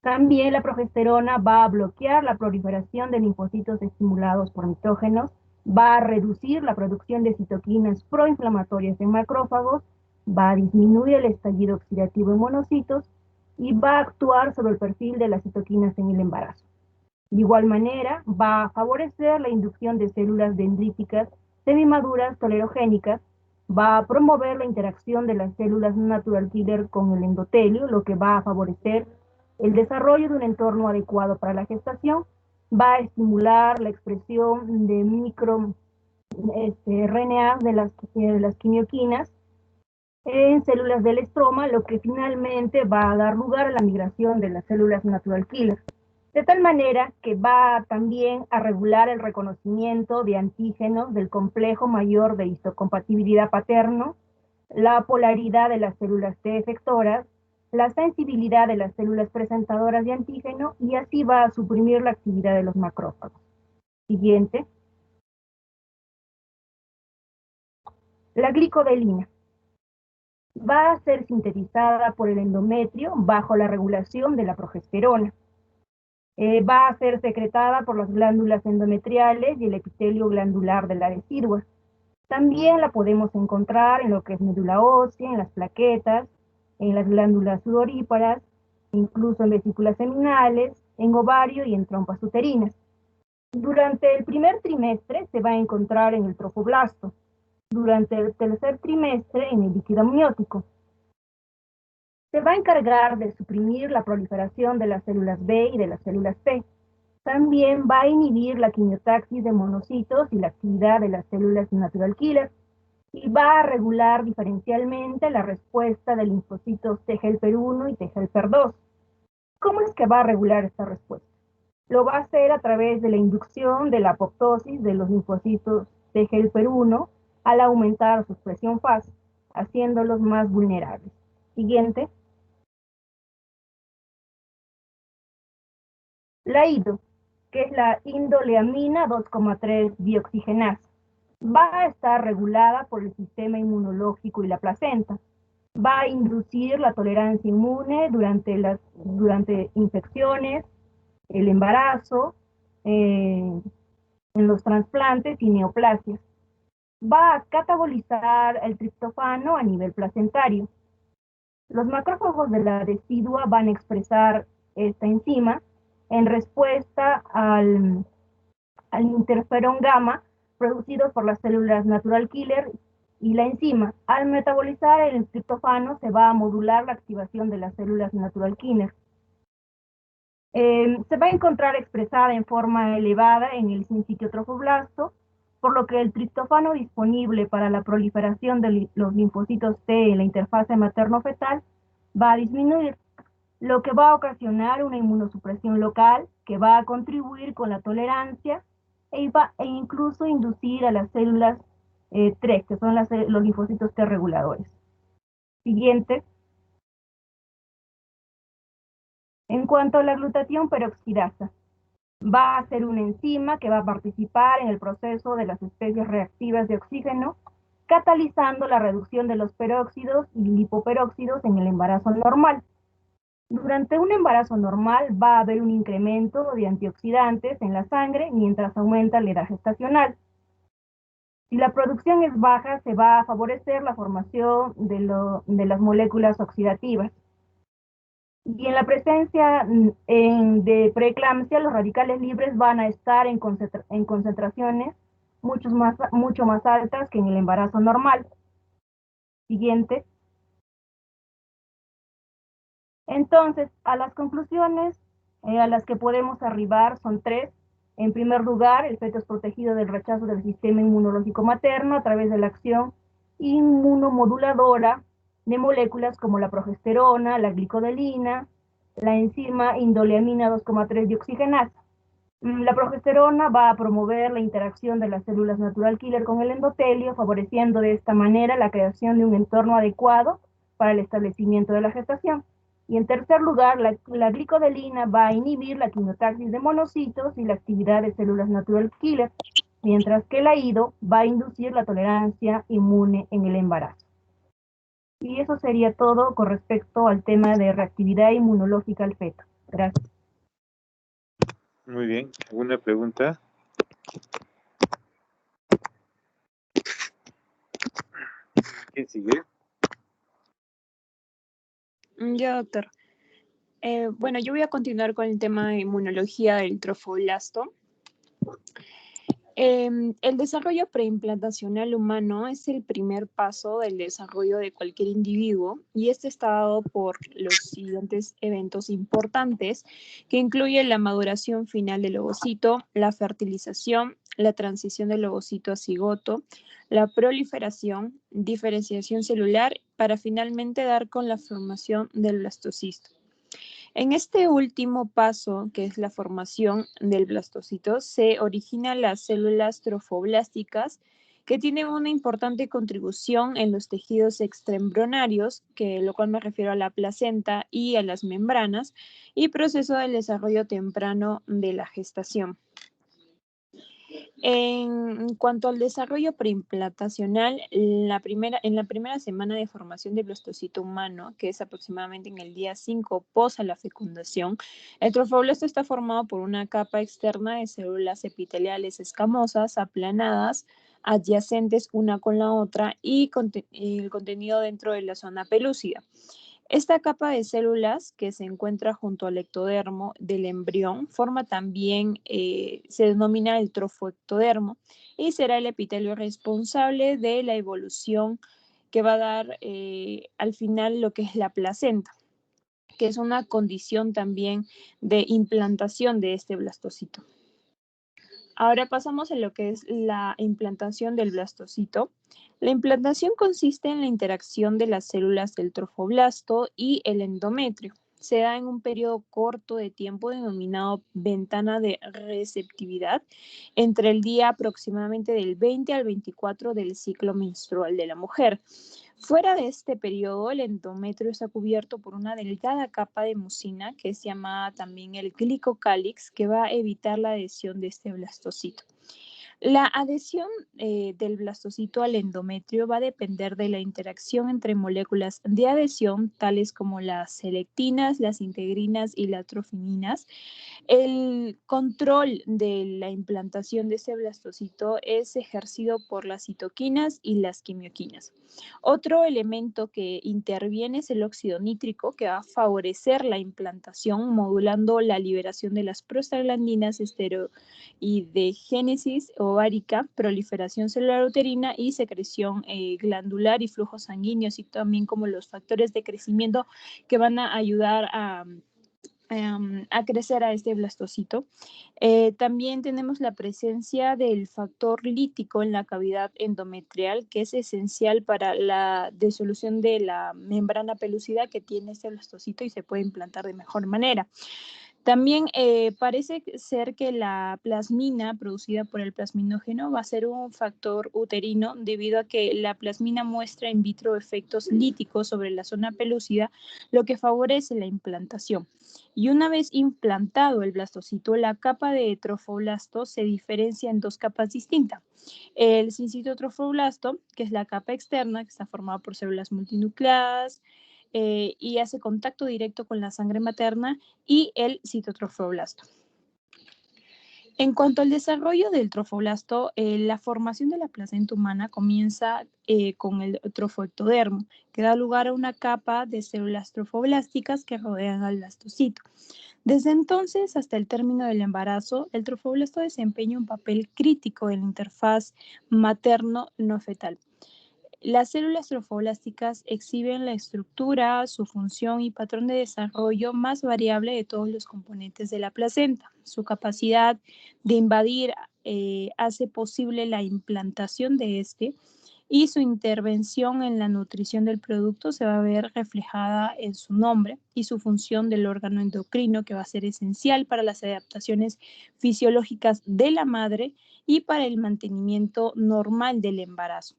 También la progesterona va a bloquear la proliferación de linfocitos estimulados por nitrógenos, va a reducir la producción de citoquinas proinflamatorias en macrófagos, va a disminuir el estallido oxidativo en monocitos y va a actuar sobre el perfil de las citoquinas en el embarazo. De igual manera, va a favorecer la inducción de células dendríticas semimaduras tolerogénicas, va a promover la interacción de las células natural killer con el endotelio, lo que va a favorecer el desarrollo de un entorno adecuado para la gestación, va a estimular la expresión de RNA de las quimioquinas en células del estroma, lo que finalmente va a dar lugar a la migración de las células natural killer. De tal manera que va también a regular el reconocimiento de antígenos del complejo mayor de histocompatibilidad paterno, la polaridad de las células T efectoras, la sensibilidad de las células presentadoras de antígeno y así va a suprimir la actividad de los macrófagos. Siguiente. La glicodelina va a ser sintetizada por el endometrio bajo la regulación de la progesterona. Va a ser secretada por las glándulas endometriales y el epitelio glandular de la decidua. También la podemos encontrar en lo que es médula ósea, en las plaquetas, en las glándulas sudoríparas, incluso en vesículas seminales, en ovario y en trompas uterinas. Durante el primer trimestre se va a encontrar en el trofoblasto, durante el tercer trimestre en el líquido amniótico. Se va a encargar de suprimir la proliferación de las células B y de las células T. También va a inhibir la quimiotaxis de monocitos y la actividad de las células natural killer, y va a regular diferencialmente la respuesta de linfocitos T helper 1 y T helper 2. ¿Cómo es que va a regular esta respuesta? Lo va a hacer a través de la inducción de la apoptosis de los linfocitos T helper 1 al aumentar su expresión FAS, haciéndolos más vulnerables. Siguiente. La IDO, que es la indoleamina 2,3 dioxigenasa, va a estar regulada por el sistema inmunológico y la placenta. Va a inducir la tolerancia inmune durante infecciones, el embarazo, en los trasplantes y neoplasias. Va a catabolizar el triptofano a nivel placentario. Los macrófagos de la decidua van a expresar esta enzima en respuesta al interferón gamma producido por las células natural killer, y la enzima, al metabolizar el triptofano, se va a modular la activación de las células natural killer. Se va a encontrar expresada en forma elevada en el sincitio trofoblasto, por lo que el triptofano disponible para la proliferación de los linfocitos T en la interfase materno-fetal va a disminuir, lo que va a ocasionar una inmunosupresión local que va a contribuir con la tolerancia e incluso inducir a las células TREG, que son los linfocitos T reguladores. Siguiente. En cuanto a la glutatión peroxidasa, va a ser una enzima que va a participar en el proceso de las especies reactivas de oxígeno, catalizando la reducción de los peróxidos y lipoperóxidos en el embarazo normal. Durante un embarazo normal va a haber un incremento de antioxidantes en la sangre mientras aumenta la edad gestacional. Si la producción es baja, se va a favorecer la formación de las moléculas oxidativas. Y en la presencia de preeclampsia, los radicales libres van a estar en concentraciones mucho más altas que en el embarazo normal. Siguiente. Entonces, a las conclusiones a las que podemos arribar son tres. En primer lugar, el feto es protegido del rechazo del sistema inmunológico materno a través de la acción inmunomoduladora de moléculas como la progesterona, la glicodelina, la enzima indoleamina 2,3 dioxigenasa. La progesterona va a promover la interacción de las células natural killer con el endotelio, favoreciendo de esta manera la creación de un entorno adecuado para el establecimiento de la gestación. Y en tercer lugar, la glicodelina va a inhibir la quimiotaxis de monocitos y la actividad de células natural killer, mientras que la IDO va a inducir la tolerancia inmune en el embarazo. Y eso sería todo con respecto al tema de reactividad inmunológica al feto. Gracias. Muy bien. ¿Alguna pregunta? ¿Quién sigue? Yo, doctor. Bueno, yo voy a continuar con el tema de inmunología del trofoblasto. El desarrollo preimplantacional humano es el primer paso del desarrollo de cualquier individuo, y este está dado por los siguientes eventos importantes, que incluyen la maduración final del ovocito, la fertilización, la transición del ovocito a cigoto, la proliferación, diferenciación celular, para finalmente dar con la formación del blastocisto. En este último paso, que es la formación del blastocito, se originan las células trofoblásticas, que tienen una importante contribución en los tejidos extraembrionarios, lo cual me refiero a la placenta y a las membranas, y proceso del desarrollo temprano de la gestación. En cuanto al desarrollo preimplantacional, en la primera semana de formación del blastocito humano, que es aproximadamente en el día 5 post a la fecundación, el trofoblasto está formado por una capa externa de células epiteliales escamosas, aplanadas, adyacentes una con la otra, y el contenido dentro de la zona pelúcida. Esta capa de células, que se encuentra junto al ectodermo del embrión, forma también, se denomina el trofoectodermo, y será el epitelio responsable de la evolución que va a dar al final lo que es la placenta. que es una condición también de implantación de este blastocito. Ahora pasamos a lo que es la implantación del blastocito. La implantación consiste en la interacción de las células del trofoblasto y el endometrio. Se da en un periodo corto de tiempo denominado ventana de receptividad entre el día aproximadamente del 20 al 24 del ciclo menstrual de la mujer. Fuera de este periodo, el endometrio está cubierto por una delgada capa de mucina que es llamada también el glicocálix, que va a evitar la adhesión de este blastocito. La adhesión del blastocito al endometrio va a depender de la interacción entre moléculas de adhesión, tales como las selectinas, las integrinas y las trofiminas. El control de la implantación de ese blastocito es ejercido por las citoquinas y las quimioquinas. Otro elemento que interviene es el óxido nítrico, que va a favorecer la implantación, modulando la liberación de las prostaglandinas, esteroidegénesis ovárica, proliferación celular uterina y secreción glandular y flujos sanguíneos, y también como los factores de crecimiento que van a ayudar a crecer a este blastocito. También tenemos la presencia del factor lítico en la cavidad endometrial, que es esencial para la disolución de la membrana pelúcida que tiene este blastocito y se puede implantar de mejor manera. También parece ser que la plasmina producida por el plasminógeno va a ser un factor uterino debido a que la plasmina muestra in vitro efectos líticos sobre la zona pelúcida, lo que favorece la implantación. Y una vez implantado el blastocito, la capa de trofoblasto se diferencia en dos capas distintas. El sincito trofoblasto, que es la capa externa, que está formada por células multinucleadas, y hace contacto directo con la sangre materna, y el citotrofoblasto. En cuanto al desarrollo del trofoblasto, la formación de la placenta humana comienza con el trofoectodermo, que da lugar a una capa de células trofoblásticas que rodean al blastocito. Desde entonces hasta el término del embarazo, el trofoblasto desempeña un papel crítico en la interfaz materno-no fetal. Las células trofoblásticas exhiben la estructura, su función y patrón de desarrollo más variable de todos los componentes de la placenta. Su capacidad de invadir hace posible la implantación de este, y su intervención en la nutrición del producto se va a ver reflejada en su nombre y su función del órgano endocrino, que va a ser esencial para las adaptaciones fisiológicas de la madre y para el mantenimiento normal del embarazo.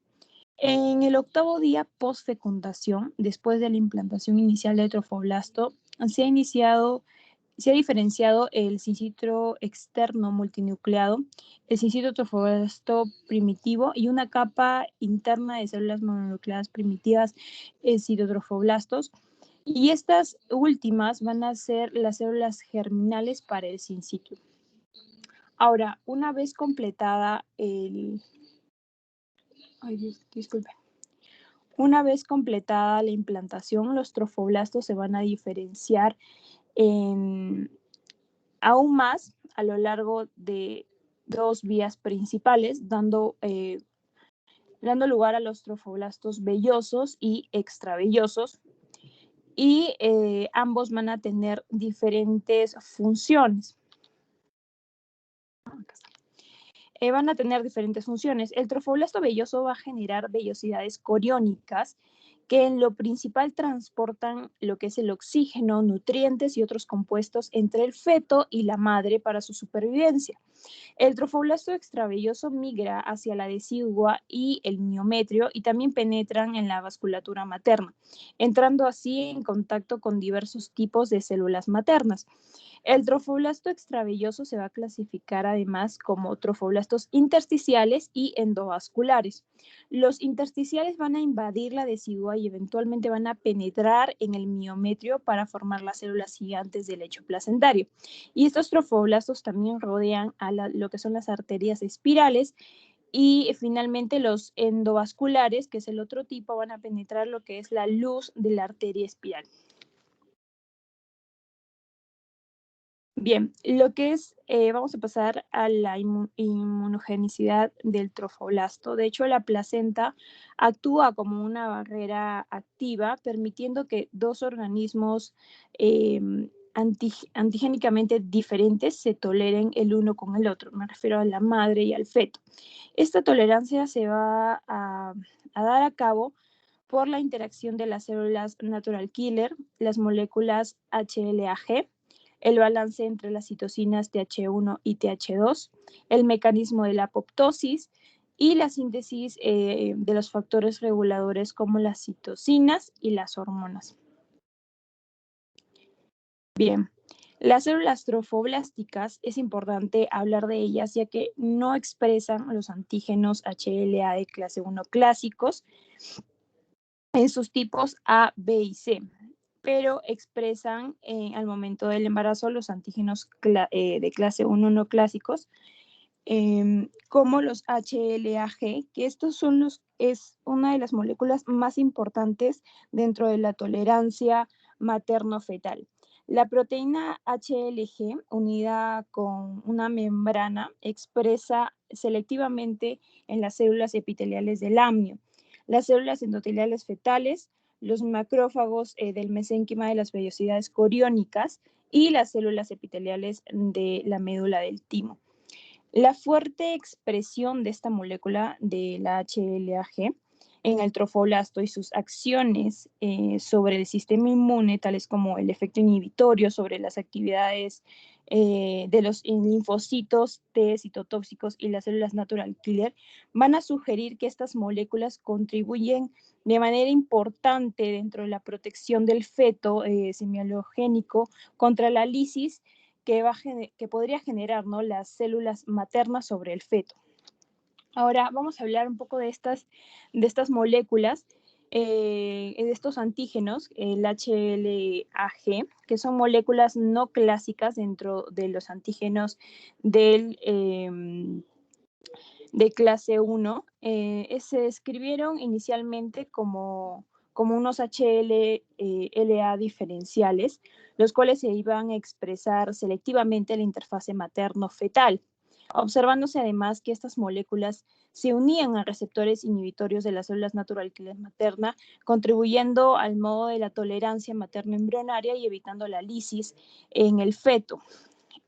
En el 8º día post-fecundación, después de la implantación inicial del trofoblasto, se ha diferenciado el sincito externo multinucleado, el sincito trofoblasto primitivo y una capa interna de células mononucleadas primitivas, citotrofoblastos. Y estas últimas van a ser las células germinales para el sincito. Ahora, una vez completada Una vez completada la implantación, los trofoblastos se van a diferenciar aún más a lo largo de dos vías principales, dando lugar a los trofoblastos vellosos y extravellosos, y ambos van a tener diferentes funciones. Van a tener diferentes funciones. El trofoblasto velloso va a generar vellosidades coriónicas que en lo principal transportan lo que es el oxígeno, nutrientes y otros compuestos entre el feto y la madre para su supervivencia. El trofoblasto extravelloso migra hacia la decidua y el miometrio y también penetran en la vasculatura materna, entrando así en contacto con diversos tipos de células maternas. El trofoblasto extravelloso se va a clasificar además como trofoblastos intersticiales y endovasculares. Los intersticiales van a invadir la decidua y eventualmente van a penetrar en el miometrio para formar las células gigantes del lecho placentario. Y estos trofoblastos también rodean a lo que son las arterias espirales, y finalmente los endovasculares, que es el otro tipo, van a penetrar lo que es la luz de la arteria espiral. Bien, lo que es, vamos a pasar a la inmunogenicidad del trofoblasto. De hecho, la placenta actúa como una barrera activa, permitiendo que dos organismos antigénicamente diferentes se toleren el uno con el otro. Me refiero a la madre y al feto. Esta tolerancia se va a dar a cabo por la interacción de las células natural killer, las moléculas HLA-G, el balance entre las citocinas TH1 y TH2, el mecanismo de la apoptosis y la síntesis de los factores reguladores como las citocinas y las hormonas. Bien, las células trofoblásticas es importante hablar de ellas ya que no expresan los antígenos HLA de clase 1 clásicos en sus tipos A, B y C, pero expresan al momento del embarazo los antígenos de clase 1 no clásicos, como los HLA-G, que es una de las moléculas más importantes dentro de la tolerancia materno-fetal. La proteína HLG, unida con una membrana, expresa selectivamente en las células epiteliales del amnio, las células endoteliales fetales, los macrófagos del mesénquima de las vellosidades coriónicas y las células epiteliales de la médula del timo. La fuerte expresión de esta molécula de la HLA-G en el trofoblasto y sus acciones sobre el sistema inmune, tales como el efecto inhibitorio sobre las actividades de los linfocitos T citotóxicos y las células natural killer, van a sugerir que estas moléculas contribuyen de manera importante dentro de la protección del feto semialogénico contra la lisis que podría generar, ¿no?, las células maternas sobre el feto. Ahora vamos a hablar un poco de estas moléculas, de estos antígenos, el HLA-G, que son moléculas no clásicas dentro de los antígenos de clase 1. Se describieron inicialmente como unos HLA diferenciales, los cuales se iban a expresar selectivamente en la interfase materno-fetal, observándose además que estas moléculas se unían a receptores inhibitorios de las células natural killer materna, contribuyendo al modo de la tolerancia materno-embrionaria y evitando la lisis en el feto.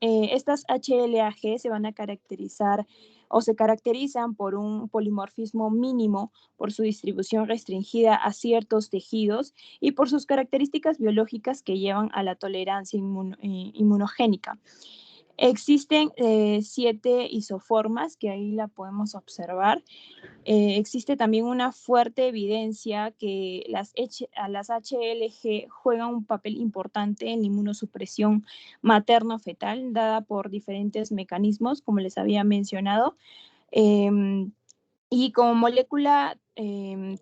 Estas HLA-G se van a caracterizar o se caracterizan por un polimorfismo mínimo, por su distribución restringida a ciertos tejidos y por sus características biológicas que llevan a la tolerancia inmunogénica. Existen 7 isoformas que ahí la podemos observar. Existe también una fuerte evidencia que las HLG juegan un papel importante en la inmunosupresión materno-fetal, dada por diferentes mecanismos, como les había mencionado. Y como molécula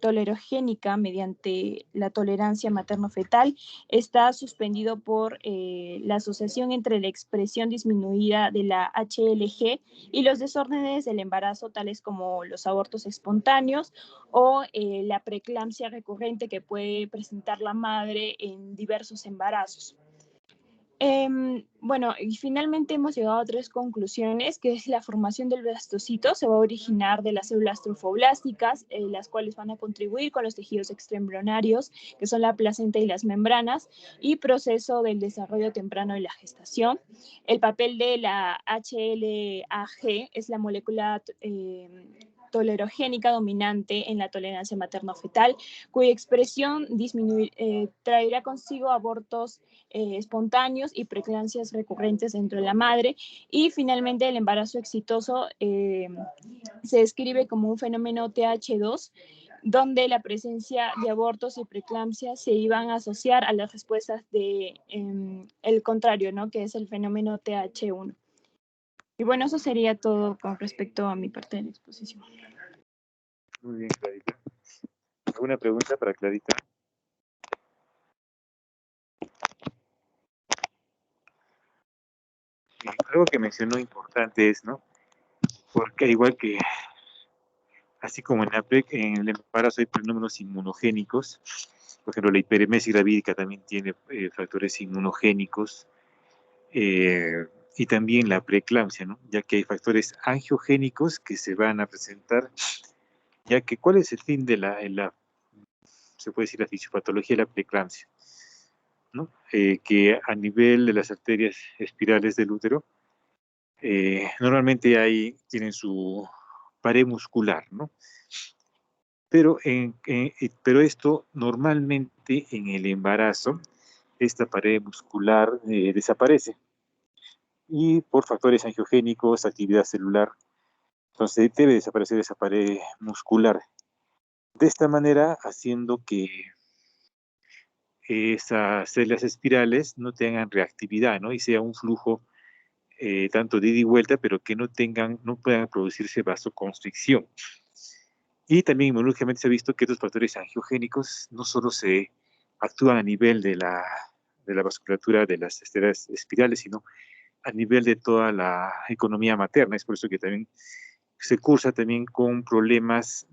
tolerogénica mediante la tolerancia materno-fetal, está suspendido por la asociación entre la expresión disminuida de la HLG y los desórdenes del embarazo, tales como los abortos espontáneos o la preeclampsia recurrente que puede presentar la madre en diversos embarazos. Bueno, y finalmente hemos llegado a 3 conclusiones, que es la formación del blastocito se va a originar de las células trofoblásticas, las cuales van a contribuir con los tejidos extraembrionarios, que son la placenta y las membranas, y proceso del desarrollo temprano de la gestación. El papel de la HLA-G es la molécula tolerogénica dominante en la tolerancia materno-fetal, cuya expresión traerá consigo abortos espontáneos y preeclampsias recurrentes dentro de la madre. Y finalmente el embarazo exitoso se describe como un fenómeno TH2, donde la presencia de abortos y preeclampsias se iban a asociar a las respuestas de el contrario, ¿no?, que es el fenómeno TH1. Y bueno, eso sería todo con respecto a mi parte de la exposición. Muy bien, Clarita. ¿Alguna pregunta para Clarita? Algo que mencionó importante es, ¿no? Porque igual que, así como en el embarazo hay fenómenos inmunogénicos, por ejemplo, la hiperemesis gravídica también tiene factores inmunogénicos. y también la preeclampsia, ¿no? Ya que hay factores angiogénicos que se van a presentar, ya que ¿cuál es el fin de se puede decir, la fisiopatología de la preeclampsia? ¿No? Que a nivel de las arterias espirales del útero, normalmente tienen su pared muscular, ¿no? Pero esto normalmente en el embarazo, esta pared muscular desaparece y por factores angiogénicos, actividad celular, entonces debe desaparecer esa pared muscular. De esta manera, haciendo que esas células espirales no tengan reactividad, ¿no? Y sea un flujo tanto de ida y vuelta, pero que no puedan producirse vasoconstricción. Y también inmunológicamente se ha visto que estos factores angiogénicos no solo se actúan a nivel de la vasculatura de las arterias espirales, sino a nivel de toda la economía materna. Es por eso que también se cursa también con problemas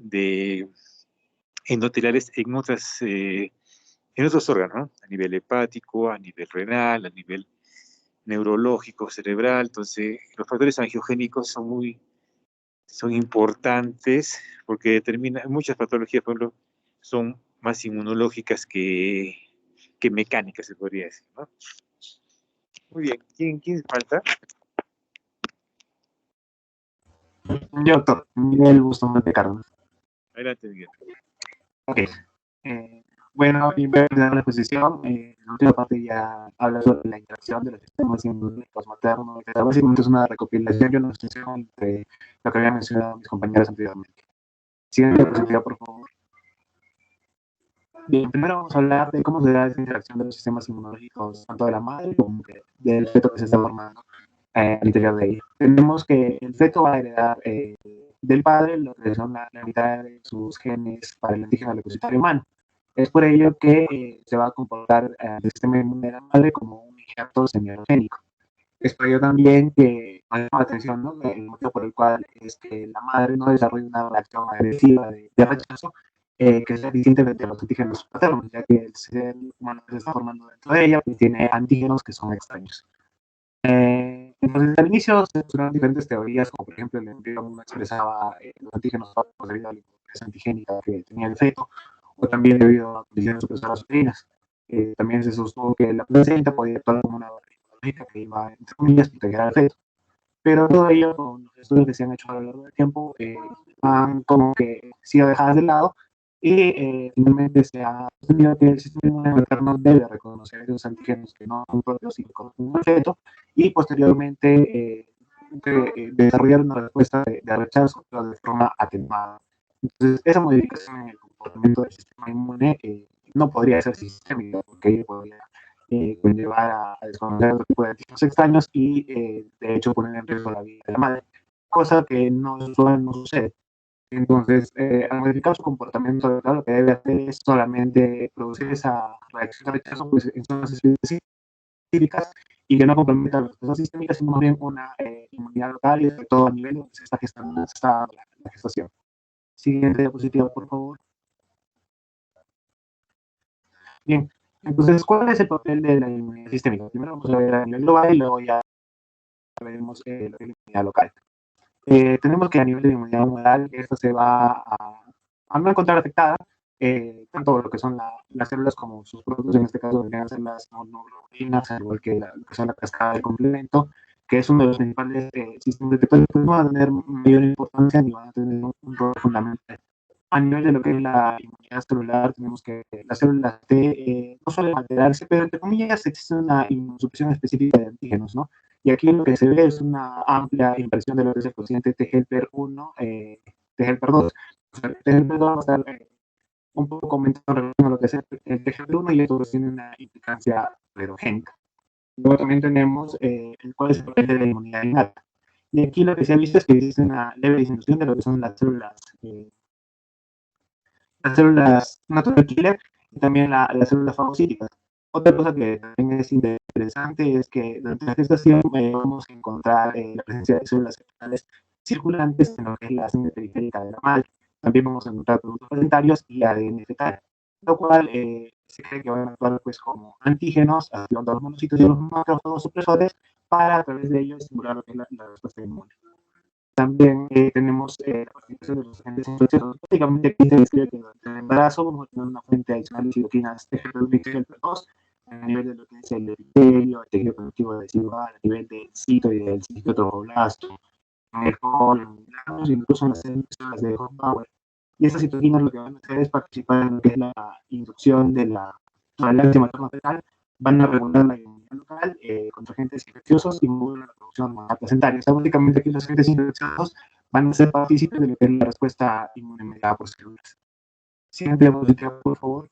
endoteliales en otros órganos, ¿no? A nivel hepático, a nivel renal, a nivel neurológico, cerebral. Entonces, los factores angiogénicos son importantes porque determinan muchas patologías, por ejemplo, son más inmunológicas que mecánicas, se podría decir, ¿no? Muy bien, ¿quién falta? Yo, doctor, Miguel Bustamante Cárdenas. Adelante, Miguel. Ok. Bueno, y voy a terminar la exposición. La última parte ya habla sobre la interacción de los sistemas inmunológicos maternos, etc. Básicamente es una recopilación y una extensión entre lo que habían mencionado mis compañeros anteriormente. Siguiente diapositiva, por favor. Bien, primero vamos a hablar de cómo se da esa interacción de los sistemas inmunológicos, tanto de la madre como del feto que se está formando al interior de ella. Tenemos que el feto va a heredar del padre lo que son la mitad de sus genes para el antígeno leucocitario humano. Es por ello que se va a comportar el sistema inmune de la madre como un injerto semialogénico. Es por ello también que llama la atención, ¿no? El motivo por el cual es que la madre no desarrolla una reacción agresiva de rechazo que sea distinta de los antígenos paternos, ya que el ser humano que se está formando dentro de ella pues, tiene antígenos que son extraños. Entonces, al inicio se usaron diferentes teorías, como por ejemplo el embrión no expresaba los antígenos debido a la inmunidad antigénica que tenía el feto, o también debido a condiciones supresoras uterinas. También se sostuvo que la placenta podía actuar como una barrera inmunológica que iba, entre comillas, proteger al feto. Pero todo ello, con los estudios que se han hecho a lo largo del tiempo, han como que sido dejadas de lado y finalmente se ha sostenido que el sistema inmune materno debe reconocer esos antígenos que no son propios y corresponden al feto y posteriormente desarrollar una respuesta de rechazo, pero de forma atenuada. Entonces, esa modificación en el comportamiento del sistema inmune no podría ser sistémica, porque ello podría conllevar a desconocer otro tipo de antígenos extraños y, de hecho, poner en riesgo la vida de la madre, cosa que no sucede. Entonces, al modificar su comportamiento, lo que debe hacer es solamente producir esa reacción de rechazo pues, en zonas específicas y que no comprometa las cosas sistémicas, sino más bien una inmunidad local y sobre todo a nivel donde se está gestando la gestación. Siguiente diapositiva, por favor. Bien, entonces, ¿cuál es el papel de la inmunidad sistémica? Primero vamos a ver a nivel global y luego ya veremos la inmunidad local. Tenemos que a nivel de inmunidad humoral, esta se va a no encontrar afectada, tanto lo que son las células como sus productos, en este caso deberían ser las monoglobulinas, al igual que lo que son la cascada de complemento, que es uno de los principales sistemas detectores, pues no van a tener mayor importancia ni van a tener un rol fundamental. A nivel de lo que es la inmunidad celular, tenemos que las células T no suelen alterarse, pero entre comillas existe una inmunosupresión específica de antígenos, ¿no? Y aquí lo que se ve es una amplia inversión de lo que es el cociente T-helper1, T-helper2. O sea, T-helper2 va a estar un poco comentando en relación a lo que es el T-helper1 y esto tiene una implicancia heterogénica. Luego también tenemos cuál es el papel de la inmunidad innata. Y aquí lo que se ha visto es que existe una leve disminución de lo que son las células natural killer y también las células fagocíticas. Otra cosa que también es interesante es que durante la gestación vamos a encontrar la presencia de células fetales circulantes en lo que es la sangre periférica de la madre. También vamos a encontrar productos placentarios y ADN fetal, lo cual se cree que van a actuar pues, como antígenos, activando los monocitos y los macrófagos supresores para a través de ello estimular lo que es la respuesta inmune. También tenemos la participación de los agentes infecciosos. Básicamente aquí se describe que durante el embarazo vamos a tener una fuente adicional de citoquinas TGP1 y TGP2 a nivel de lo que es el epitelio, el tejido conectivo residual, a nivel del cito y del citotrofoblasto, en el colon, incluso en las células de Hoffmann. Y estas citoquinas lo que van a hacer es participar en lo que es la inducción de la tolerancia materno-fetal, van a regular la inmunidad local contra agentes infecciosos y modular la producción placentaria. O sea, básicamente aquí los agentes infecciosos van a ser partícipes de lo que es la respuesta inmune mediada por células. Siguiente diapositiva, por favor.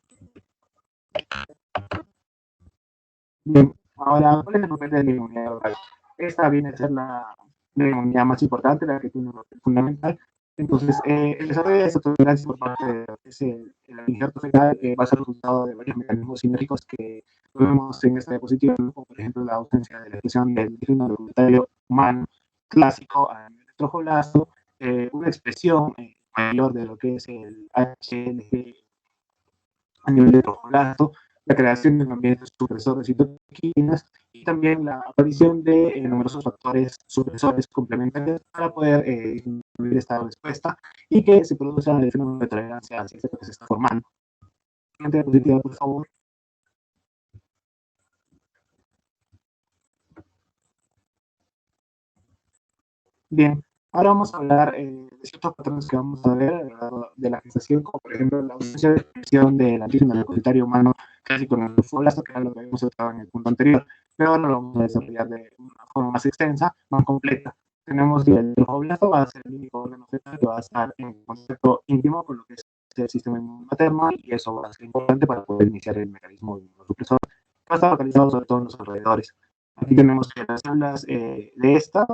Bien, ahora, ¿cuál es el papel de la inmunidad local? Esta viene a ser la inmunidad más importante, la que tiene un papel fundamental. Entonces, el desarrollo de esta tolerancia por parte de el injerto fetal va a ser resultado de varios mecanismos sinérgicos que vemos en esta diapositiva, ¿no? Como por ejemplo la ausencia de la expresión del antígeno documentario humano clásico a nivel de trophoblasto, una expresión mayor de lo que es el HLG a nivel de trophoblasto, la creación de un ambiente supresor de citoquinas y también la aparición de numerosos factores supresores complementarios para poder disminuir esta respuesta y que se produzca el fenómeno de tolerancia al efecto que se está formando. Siguiente diapositiva, por favor. Bien, ahora vamos a hablar de ciertos patrones que vamos a ver a lo largo de la gestación, como por ejemplo la ausencia de expresión del antígeno leucocitario humano clásico en el trophoblasto, que era lo que habíamos tratado en el punto anterior, pero ahora lo vamos a desarrollar de una forma más extensa, más completa. Tenemos que el trophoblasto va a ser el único órgano fetal que va a estar en contacto íntimo con lo que es el sistema inmune materno, y eso va a ser importante para poder iniciar el mecanismo inmunosupresor, que va a estar localizado sobre todo en los alrededores. Aquí tenemos que las células de esta,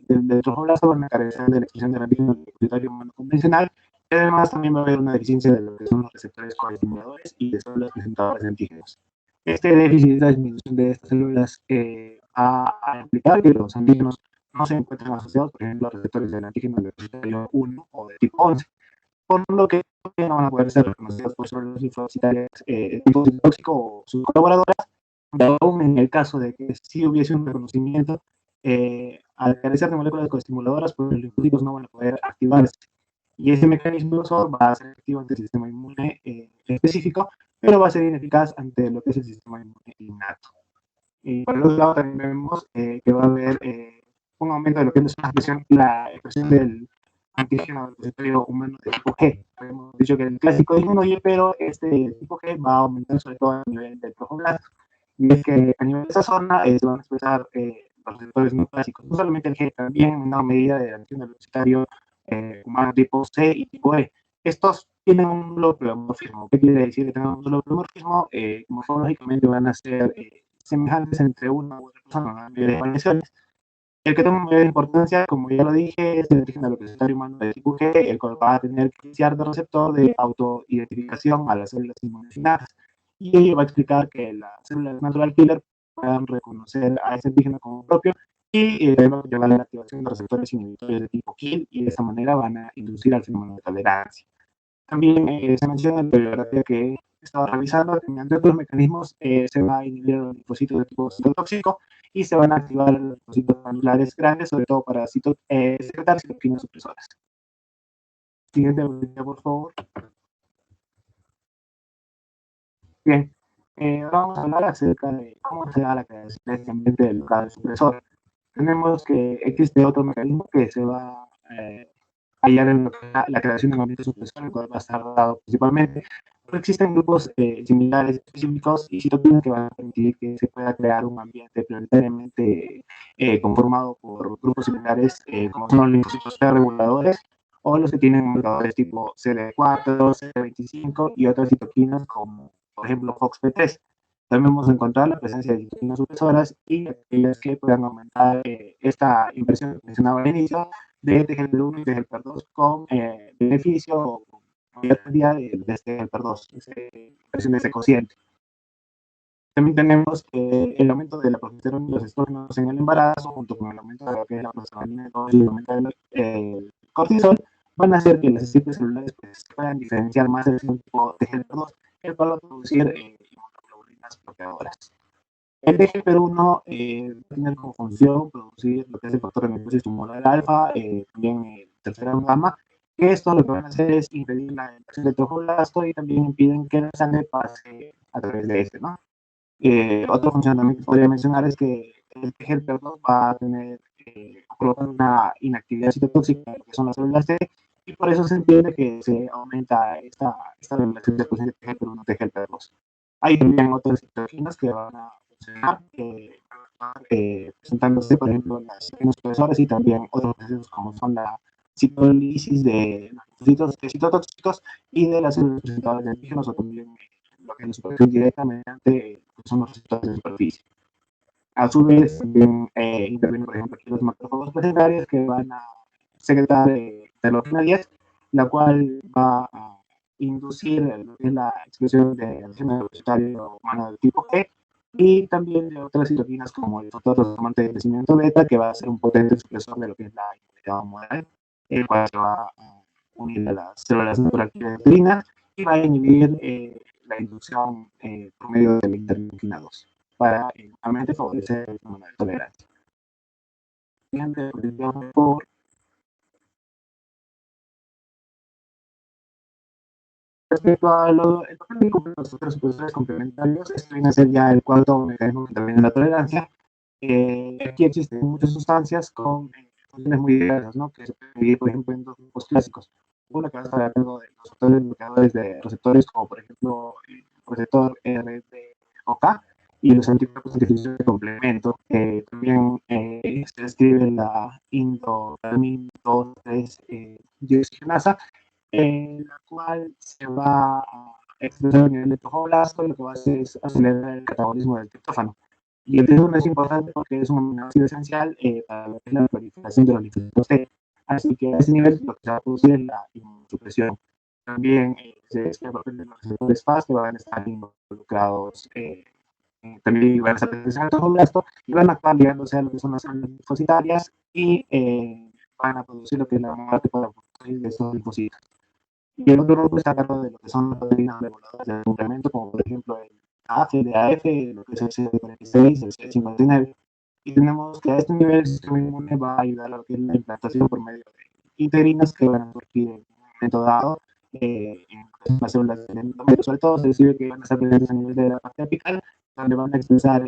del trophoblasto, van a carecer de la expresión del antígeno leucocitario humano convencional, y además también va a haber una deficiencia de lo que son los receptores coestimuladores y de células presentadoras de antígenos. Este déficit, esta disminución de estas células va a implicar que los antígenos no se encuentran asociados, por ejemplo, a receptores del antígeno leucocitario 1 o de tipo 11, por lo que no van a poder ser reconocidos por células linfocitarias de tipo tóxico o sus colaboradoras. Aún en el caso de que sí hubiese un reconocimiento, al carecer de moléculas coestimuladoras, pues los linfocitos no van a poder activarse. Y ese mecanismo va a ser activo ante el sistema inmune específico, pero va a ser ineficaz ante lo que es el sistema inmune innato. Y por el otro lado también vemos que va a haber un aumento de lo que es la expresión del antígeno receptorio humano de tipo G. Hemos dicho que el clásico disminuye, pero este tipo G va a aumentar sobre todo a nivel del trophoblasto. Y es que a nivel de esa zona se van a expresar los receptores no clásicos, no solamente el G, también en una medida del antígeno leucocitario humano tipo C y tipo E. Estos tienen un nulo pleomorfismo. ¿Qué quiere decir que tengan un nulo pleomorfismo? Morfológicamente van a ser semejantes entre una u otra persona, ¿no? De variaciones. El que toma mayor importancia, como ya lo dije, es el antígeno leucocitario humano de tipo G, el cual va a tener que iniciar de receptor de autoidentificación a las células inmunes innatas. Y ello va a explicar que las células natural killer puedan reconocer a ese antígeno como propio y va a llevar a la activación de receptores inhibitorios de tipo kill, y de esa manera van a inducir al fenómeno de tolerancia. También se menciona en la bibliografía que he estado revisando que mediante otros mecanismos se va a inhibir los linfocitos de tipo citotóxico y se van a activar los linfocitos glandulares grandes, sobre todo para secretar citoquinas supresoras. Siguiente diapositiva, por favor. Bien, ahora vamos a hablar acerca de cómo se da la creación de este ambiente local supresor. Tenemos que existe otro mecanismo que se va a hallar en la creación de un ambiente supresor, el cual va a estar dado principalmente, pero existen grupos similares específicos y citoquinas que van a permitir que se pueda crear un ambiente prioritariamente conformado por grupos similares, como son los linfocitos T reguladores o los que tienen marcadores tipo CD4, CD25 y otras citoquinas como, por ejemplo, FOXP3. También vamos a encontrar la presencia de citoquinas supresoras y aquellas que puedan aumentar esta inversión que mencionaba al inicio de TGLP1 y TGLP2 con beneficio o mayor cantidad de este TGLP2, inversión de ese cociente. También tenemos el aumento de la progesterona y los estrógenos en el embarazo, junto con el aumento de lo que es la prostaglandina y el aumento del cortisol, van a hacer que las especies celulares pues, puedan diferenciar más el tipo TGLP2, el cual va a producir inmunoglobulinas bloqueadoras. El TGP1 tiene como función producir lo que es el factor de necrosis tumoral alfa, también interferón gamma, que esto lo que van a hacer es impedir la infección del tromboblasto y también impiden que la sangre pase a través de este, ¿no? Otra función también que podría mencionar es que el TGP2 va a tener, provocar una inactividad citotóxica, que son las células T, y por eso se entiende que se aumenta esta regulación de expresión de TGP1 TGP2. Hay también otras citoquinas que van a funcionar, presentándose, por ejemplo, las citoquinas y también otros procesos como son la citolisis de los citotóxicos y de las células presentadoras de antígenos o también lo que nos puede directa mediante son los receptores de superficie. A su vez, también intervienen, por ejemplo, aquí los macrófagos placentarios que van a secretar interleuquina 10, la cual va a inducir lo que es la expresión de antígeno depositario humano del tipo G y también de otras citoquinas como el factor transformante de crecimiento beta, que va a ser un potente expresor de lo que es la inmunidad humoral, el cual se va a unir a las células naturales y va a inhibir la inducción por medio de la interleuquina 2 para realmente favorecer el fenómeno de tolerancia. Siguiente, por respecto a el papel de los otros supresores complementarios, esto viene a ser ya el cuarto mecanismo que interviene en la tolerancia. Aquí existen muchas sustancias con funciones muy diversas, ¿no? Que se pueden dividir, por ejemplo, en dos grupos clásicos. Uno que va a estar hablando de los factores bloqueadores de receptores, como por ejemplo el receptor RDOK y los anticuerpos antificiales de complemento. También se describe la indotermin 2,3 dioxigenasa, la cual se va a expresar a nivel de trofoblasto y lo que va a hacer es acelerar el catabolismo del triptófano. Y el triptófano es importante porque es un aminoácido esencial para la proliferación de los linfocitos T. Así que a ese nivel lo que se va a producir es la inmunosupresión. También se describe el papel de los receptores FAS que van a estar involucrados, también van a estar presentes en el trofoblasto y van a actuar ligándose a lo que son las células linfocitarias y van a producir lo que es la muerte por la apoptosis de estos linfocitos. Y el otro grupo está a cargo de lo que son las proteínas reguladoras del complemento, como por ejemplo el AF, el DAF, lo que es el CD46, el CD59. Y tenemos que a este nivel el sistema inmune va a ayudar a lo que es la implantación por medio de integrinas que van a surgir en un momento dado en las células del endometrio. Sobre todo se decide que van a estar presentes a nivel de la parte apical, donde van a expresar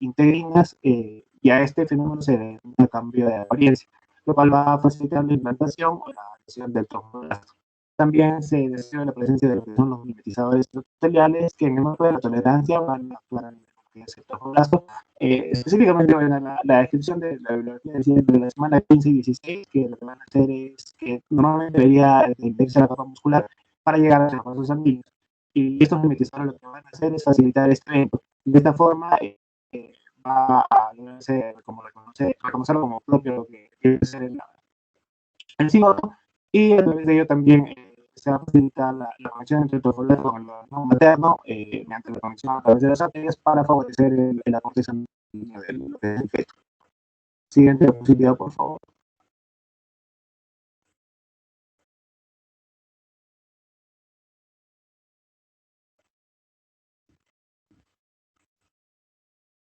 integrinas y a este fenómeno se le da un cambio de apariencia, lo cual va a facilitar la implantación o la adhesión del tromboblasto. También se describe la presencia de lo que son los mimetizadores epiteliales que en el marco de la tolerancia van a actuar en lo que es el tromboblasto. Específicamente, bueno, la descripción de la bibliografía decía de la semana 15 y 16 que lo que van a hacer es que normalmente debería invertirse la capa muscular para llegar a los vasos sanguíneos. Y estos mimetizadores lo que van a hacer es facilitar este evento. De esta forma, va a lograrse como reconocerlo como propio lo que debe ser el cigoto, y a través de ello también se va a facilitar la conexión entre el trofoblasto con el organismo materno mediante la conexión a través de las arterias para favorecer el aporte sanguíneo del feto. Siguiente diapositiva, por favor.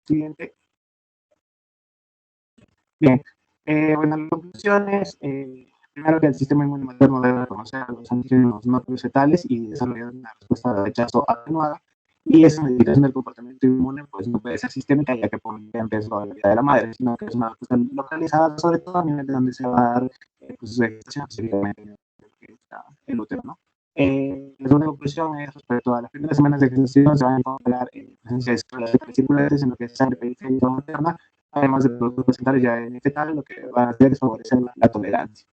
Siguiente. Bien. Bueno, las conclusiones. Primero que el sistema inmune materno debe reconocer a los antígenos no pluricelulares y desarrollar una respuesta de rechazo atenuada. Y esa modificación del comportamiento inmune pues no puede ser sistémica, ya que pone en riesgo la vida de la madre, sino que es una respuesta localizada, sobre todo a nivel de donde se va a dar proceso de gestación, específicamente el útero, ¿no? La segunda conclusión es respecto a las primeras semanas de gestación se van a encontrar presencia de células circulares en lo que es sangre periférica materna, además de productos placentarios ya en fetal, lo que va a hacer es favorecer la tolerancia.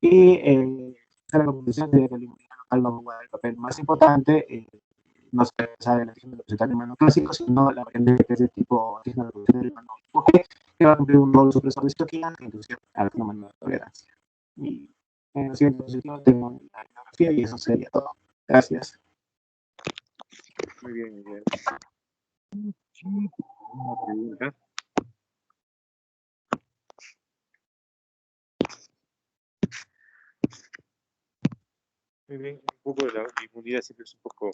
Y la conclusión sería que la inmunidad local va a jugar el papel más importante, no se pensar en el antígeno representante humano clásico, sino la variante que es de tipo antígeno representante humano tipo G, que va a cumplir un rol supresor de citoquinas que induce al fenómeno de tolerancia. Y en la siguiente diapositiva tengo la bibliografía y eso sería todo. Gracias. Muy bien, Miguel. Una pregunta. Muy bien, un poco de la inmunidad siempre es un poco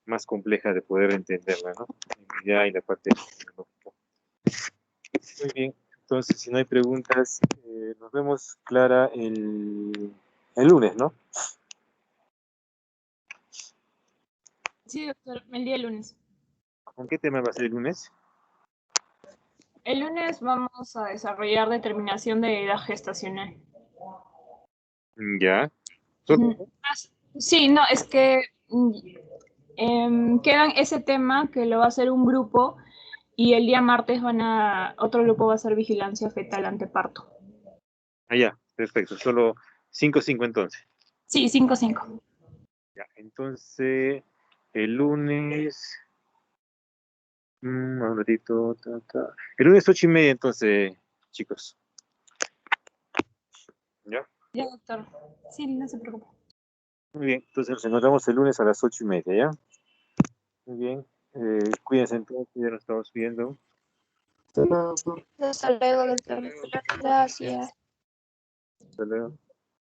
más compleja de poder entenderla, ¿no? Ya y la parte tecnológica. Muy bien, entonces si no hay preguntas, nos vemos, Clara, el lunes, ¿no? Sí, doctor, el día lunes. ¿Con qué tema va a ser el lunes? El lunes vamos a desarrollar determinación de edad gestacional. Ya. Sí, no, es que quedan ese tema que lo va a hacer un grupo y el día martes otro grupo va a hacer vigilancia fetal ante parto. Ah, ya, perfecto. Solo 5-5 entonces. Sí, 5-5. Ya, entonces, el lunes... un ratito, el lunes 8:30, entonces, chicos. ¿Ya? Ya, doctor. Sí, no se preocupe. Muy bien, entonces nos encontramos el lunes a las 8:30, ¿ya? Muy bien. Cuídense entonces, ya nos estamos viendo. Hasta luego, doctor. Gracias. Hasta luego.